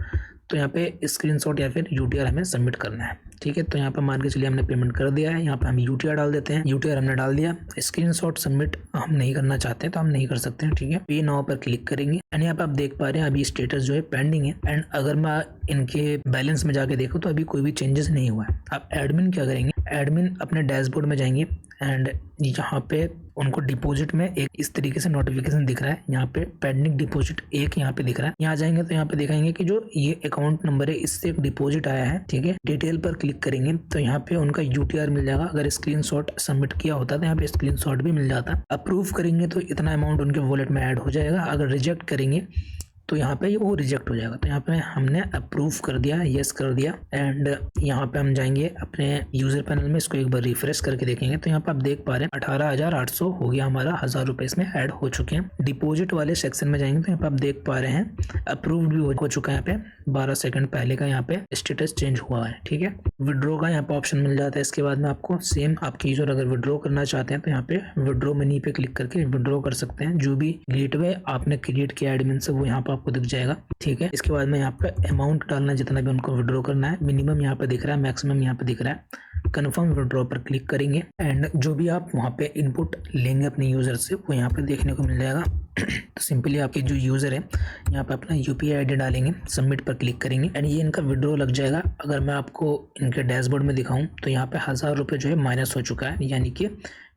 तो यहाँ पे स्क्रीनशॉट या फिर यूटीआर हमें सबमिट करना है, ठीक है। तो यहाँ पे मान के चलिए हमने पेमेंट कर दिया है, यहाँ पे हम यूटीआर डाल देते हैं, यूटीआर हमने डाल दिया। स्क्रीनशॉट सबमिट हम नहीं करना चाहते तो हम नहीं कर सकते हैं, ठीक है। पे नाउ पर क्लिक करेंगे एंड यहाँ पे आप देख पा रहे हैं अभी स्टेटस जो है पेंडिंग है। एंड अगर मैं इनके बैलेंस में जाके देखूँ तो अभी कोई भी चेंजेस नहीं हुआ है। अब एडमिन क्या करेंगे, एडमिन अपने डैशबोर्ड में जाएंगे एंड यहाँ पे उनको डिपॉजिट में एक इस तरीके से नोटिफिकेशन दिख रहा है, यहाँ पे पेंडिंग डिपॉजिट एक यहाँ पे दिख रहा है। यहाँ जाएंगे तो यहाँ पे दिखाएंगे कि जो ये अकाउंट नंबर है इससे एक डिपॉजिट आया है, ठीक है। डिटेल पर क्लिक करेंगे तो यहाँ पे उनका यूटीआर मिल जाएगा। अगर स्क्रीनशॉट सबमिट किया होता तो यहाँ पे स्क्रीनशॉट भी मिल जाता। अप्रूव करेंगे तो इतना अमाउंट उनके वॉलेट में ऐड हो जाएगा। अगर रिजेक्ट करेंगे तो यहाँ पे वो रिजेक्ट हो जाएगा। तो यहाँ पे हमने अप्रूव कर दिया, यस कर दिया। एंड यहाँ पे हम जाएंगे अपने यूजर पैनल में, इसको एक बार रिफ्रेश करके देखेंगे तो यहाँ पे आप देख पा रहे हैं 18,800 हो गया हमारा, 1,000 रुपए इसमें ऐड हो चुके हैं। डिपॉजिट वाले सेक्शन में जाएंगे तो यहाँ पे आप देख पा रहे हैं अप्रूव्ड भी हो चुका है। यहाँ पे 12 सेकंड पहले का यहाँ पे स्टेटस चेंज हुआ है, ठीक है। विड्रॉ का यहाँ पे ऑप्शन मिल जाता है। इसके बाद में आपको सेम आपके यूजर अगर विड्रॉ करना चाहते हैं तो यहाँ पे विड्रॉ मनी पे क्लिक करके विड्रॉ कर सकते हैं। जो भी गेटवे आपने क्रिएट किया एडमिन से वो यहाँ पे आपको दिख जाएगा, ठीक है। इसके बाद में यहाँ पे अमाउंट डालना है जितना भी उनको विड्रॉ करना है, मिनिमम यहाँ पे दिख रहा है, मैक्सिमम यहाँ पे दिख रहा है। कन्फर्म विड्रॉ पर क्लिक करेंगे एंड जो भी आप वहाँ पे इनपुट लेंगे अपने यूजर से वो यहाँ पे देखने को मिल जाएगा। तो सिंपली आपके जो यूजर है यहाँ पे अपना यूपीआई आईडी डालेंगे, सबमिट पर क्लिक करेंगे एंड ये इनका विड्रॉ लग जाएगा। अगर मैं आपको इनके डैशबोर्ड में दिखाऊं तो यहाँ पे 1,000 रुपये जो है माइनस हो चुका है, यानी कि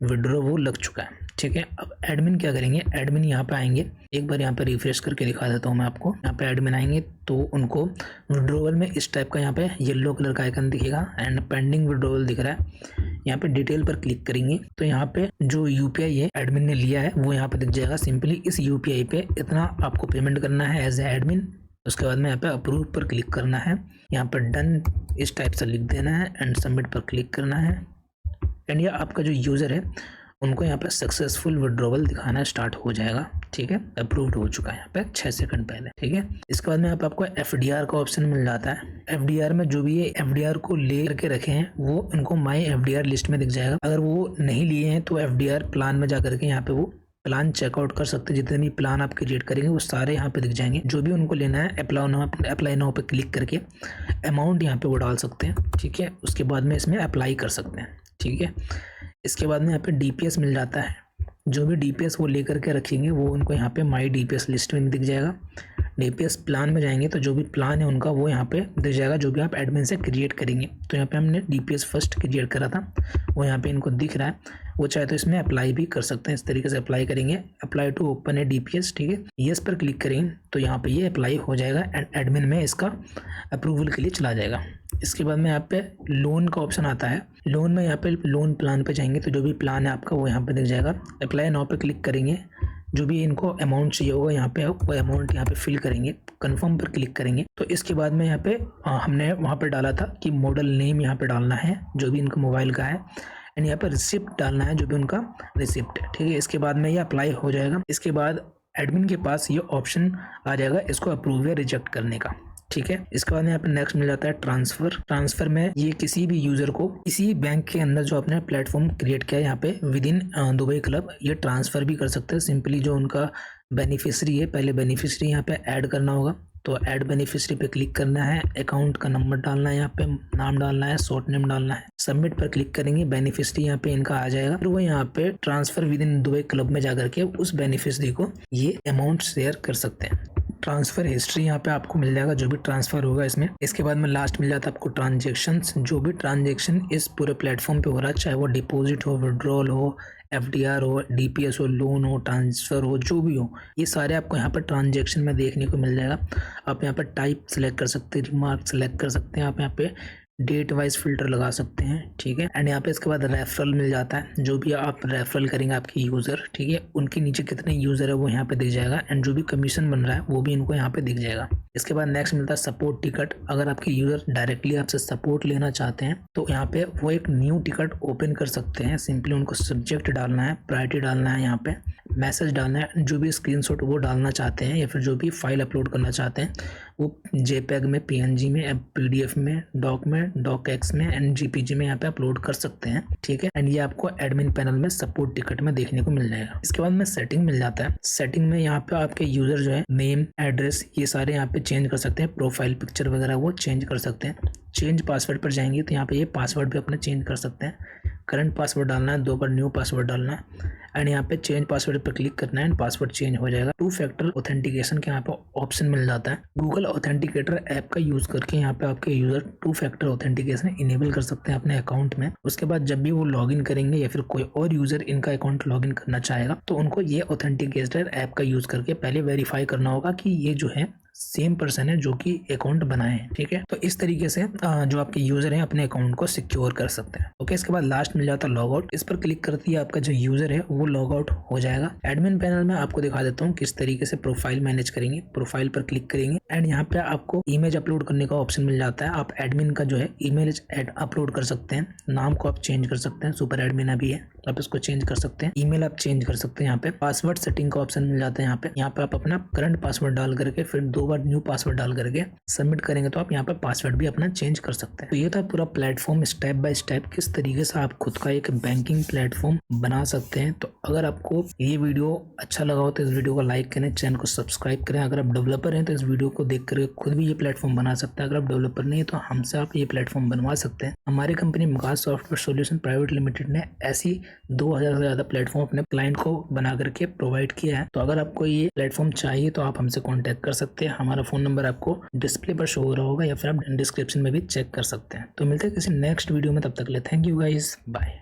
विड्रॉ वो लग चुका है, ठीक है। अब एडमिन क्या करेंगे, एडमिन यहाँ पे आएंगे, एक बार यहाँ पे रिफ्रेश करके दिखा देता हूँ मैं आपको। यहाँ पे एडमिन आएंगे तो उनको विड्रॉवल में इस टाइप का यहाँ पे येलो कलर का आइकन दिखेगा एंड पेंडिंग विड्रॉवल दिख रहा है। यहाँ पे डिटेल पर क्लिक करेंगे तो यहाँ पे जो यूपीआई है एडमिन ने लिया है वो यहाँ पे दिख जाएगा। सिंपली इस यूपीआई पे इतना आपको पेमेंट करना है एज ए एडमिन। उसके बाद में यहाँ पे अप्रूव पर क्लिक करना है, यहाँ पर डन इस टाइप से लिख देना है एंड सबमिट पर क्लिक करना है। एंड ये आपका जो यूज़र है उनको यहाँ पे सक्सेसफुल विड्रॉवल दिखाना स्टार्ट हो जाएगा। ठीक है, अप्रूव्ड हो चुका है यहाँ पे 6 सेकंड पहले। ठीक है, इसके बाद में यहाँ पे आपको एफडीआर का ऑप्शन मिल जाता है। एफडीआर में जो भी ये एफडीआर को ले करके रखे हैं वो उनको माई एफडीआर लिस्ट में दिख जाएगा। अगर वो नहीं लिए हैं तो एफडीआर प्लान में जाकर के यहाँ पे वो प्लान चेकआउट कर सकते हैं। जितने भी प्लान आप क्रिएट करेंगे वो सारे यहाँ पे दिख जाएंगे। जो भी उनको लेना है अप्लाई नाउ पे क्लिक करके अमाउंट यहाँ पे वो डाल सकते हैं। ठीक है, उसके बाद में इसमें अप्लाई कर सकते हैं। ठीक है, इसके बाद में यहाँ पे डीपीएस मिल जाता है। जो भी डीपीएस वो लेकर के रखेंगे वो उनको यहाँ पे माई डीपीएस लिस्ट में दिख जाएगा। डीपीएस प्लान में जाएंगे तो जो भी प्लान है उनका वो यहाँ पे दिख जाएगा, जो भी आप एडमिन से क्रिएट करेंगे। तो यहाँ पे हमने डीपीएस फर्स्ट क्रिएट करा था वो यहाँ पे इनको दिख रहा है। वो चाहे तो इसमें अप्लाई भी कर सकते हैं। इस तरीके से अप्लाई करेंगे, अप्लाई टू ओपन है डीपीएस। ठीक है, यस पर क्लिक करेंगे तो यहाँ पे ये अप्लाई हो जाएगा एंड एडमिन में इसका अप्रूवल के लिए चला जाएगा। इसके बाद में यहाँ पे लोन का ऑप्शन आता है। लोन में यहाँ पे लोन प्लान पे जाएंगे तो जो भी प्लान है आपका वो यहाँ पे दिख जाएगा। अप्लाई नाउ पे क्लिक करेंगे, जो भी इनको अमाउंट चाहिए होगा यहाँ पे वो अमाउंट यहाँ पे फिल करेंगे, कंफर्म पर क्लिक करेंगे। तो इसके बाद में यहाँ पे हमने वहाँ पे डाला था कि मॉडल नेम यहाँ पे डालना है जो भी इनका मोबाइल का है एंड यहाँ पर रिसिप्ट डालना है जो भी उनका रिसिप्ट है। ठीक है, इसके बाद में ये अप्लाई हो जाएगा। इसके बाद एडमिन के पास ये ऑप्शन आ जाएगा इसको अप्रूव या रिजेक्ट करने का। ठीक है, इसके बाद यहाँ पे नेक्स्ट मिल जाता है ट्रांसफर। ट्रांसफर में ये किसी भी यूजर को इसी बैंक के अंदर जो आपने प्लेटफॉर्म क्रिएट किया है यहाँ पे विद इन दुबई क्लब ये ट्रांसफर भी कर सकते हैं। सिंपली जो उनका बेनिफिशियरी है पहले बेनिफिशियरी यहाँ पे ऐड करना होगा। तो ऐड बेनिफिशियरी पे क्लिक करना है, अकाउंट का नंबर डालना है, यहाँ पे नाम डालना है, शॉर्ट नेम डालना है, सबमिट पर क्लिक करेंगे। बेनिफिशियरी यहाँ पे इनका आ जाएगा। फिर वो यहाँ पे transfer with in Dubai club में जाकर के उस बेनिफिशियरी को ये अमाउंट शेयर कर सकते हैं। ट्रांसफर हिस्ट्री यहाँ पे आपको मिल जाएगा जो भी ट्रांसफर होगा इसमें। इसके बाद में लास्ट मिल जाता है आपको ट्रांजेक्शन्स। जो भी ट्रांजेक्शन इस पूरे प्लेटफॉर्म पे हो रहा है, चाहे वो डिपॉजिट हो, विड्रॉल हो, एफडीआर हो, डीपीएस हो, लोन हो, ट्रांसफर हो, जो भी हो, ये सारे आपको यहाँ पर ट्रांजेक्शन में देखने को मिल जाएगा। आप यहाँ पर टाइप सेलेक्ट कर सकते हैं, रिमार्क सेलेक्ट कर सकते हैं, आप यहाँ पे डेट वाइज फिल्टर लगा सकते हैं। ठीक है, एंड यहाँ पे इसके बाद रेफरल मिल जाता है। जो भी आप रेफरल करेंगे आपके यूज़र, ठीक है, उनके नीचे कितने यूज़र है वो यहाँ पे दिख जाएगा एंड जो भी कमीशन बन रहा है वो भी इनको यहाँ पे दिख जाएगा। इसके बाद नेक्स्ट मिलता है सपोर्ट टिकट। अगर आपके यूज़र डायरेक्टली आपसे सपोर्ट लेना चाहते हैं तो यहाँ पे वो एक न्यू टिकट ओपन कर सकते हैं। सिंपली उनको सब्जेक्ट डालना है, प्रायोरिटी डालना है, यहाँ पे मैसेज डालना है, जो भी स्क्रीनशॉट वो डालना चाहते हैं या फिर जो भी फाइल अपलोड करना चाहते हैं वो जेपीईजी में, पीएनजी में, पीडीएफ में, डॉक में, डॉकएक्स में एंड जीपीजी में यहाँ पे अपलोड कर सकते हैं। ठीक है, एंड ये आपको एडमिन पैनल में सपोर्ट टिकट में देखने को मिल जाएगा। इसके बाद में सेटिंग मिल जाता है। सेटिंग में यहाँ पे आपके यूजर जो है नेम, एड्रेस, ये सारे यहाँ पे चेंज कर सकते हैं। प्रोफाइल पिक्चर वगैरह वो चेंज कर सकते हैं। चेंज पासवर्ड पर जाएंगे तो यहाँ पे ये पासवर्ड भी अपने चेंज कर सकते हैं। करंट पासवर्ड डालना है, 2 बार न्यू पासवर्ड डालना है एंड यहाँ पे चेंज पासवर्ड पर क्लिक करना है एंड पासवर्ड चेंज हो जाएगा। 2 फैक्टर ऑथेंटिकेशन के यहाँ पे ऑप्शन मिल जाता है। गूगल ऑथेंटिकेटर ऐप का यूज करके यहाँ पे आपके यूजर 2 फैक्टर ऑथेंटिकेशन इनेबल कर सकते हैं अपने अकाउंट में। उसके बाद जब भी वो लॉगिन करेंगे या फिर कोई और यूजर इनका अकाउंट लॉगिन करना चाहेगा तो उनको ये ऑथेंटिकेटर ऐप का यूज करके पहले वेरीफाई करना होगा कि ये जो है सेम पर्सन है जो कि अकाउंट बनाए हैं। ठीक है, तो इस तरीके से जो आपके यूजर हैं अपने अकाउंट को सिक्योर कर सकते हैं। ओके, इसके बाद लास्ट मिल जाता है लॉग आउट। इस पर क्लिक करती है आपका जो यूजर है वो लॉग आउट हो जाएगा। एडमिन पैनल में आपको दिखा देता हूँ किस तरीके से प्रोफाइल मैनेज करेंगे। प्रोफाइल पर क्लिक करेंगे एंड यहाँ पे आपको इमेज अपलोड करने का ऑप्शन मिल जाता है। आप एडमिन का जो है इमेज अपलोड कर सकते हैं। नाम को आप चेंज कर सकते हैं, सुपर एडमिन अभी है तो आप इसको चेंज कर सकते हैं। ईमेल आप चेंज कर सकते हैं। यहाँ पे पासवर्ड सेटिंग का ऑप्शन मिल जाता है। यहाँ पे आप अपना करंट पासवर्ड डाल करके फिर 2 बार न्यू पासवर्ड डाल करके सबमिट करेंगे तो आप यहाँ पे पासवर्ड भी अपना चेंज कर सकते हैं। तो ये था पूरा प्लेटफॉर्म स्टेप बाय स्टेप किस तरीके से आप खुद का एक बैंकिंग प्लेटफॉर्म बना सकते हैं। तो अगर आपको ये वीडियो अच्छा लगा हो तो इस वीडियो को लाइक करें, चैनल को सब्सक्राइब करें। अगर आप डेवलपर हैं तो इस वीडियो को देख कर खुद भी ये प्लेटफॉर्म बना सकते हैं। अगर आप डेवलपर नहीं है तो हमसे आप ये प्लेटफॉर्म बनवा सकते हैं। हमारी company Makas software solution private limited ने ऐसी 2000 से ज्यादा प्लेटफॉर्म अपने क्लाइंट को बना करके प्रोवाइड किया है। तो अगर आपको ये प्लेटफॉर्म चाहिए तो आप हमसे कॉन्टैक्ट कर सकते हैं। हमारा फोन नंबर आपको डिस्प्ले पर शो हो रहा होगा या फिर आप डिस्क्रिप्शन में भी चेक कर सकते हैं। तो मिलते हैं किसी नेक्स्ट वीडियो में, तब तक के लिए थैंक यू गाइस, बाय।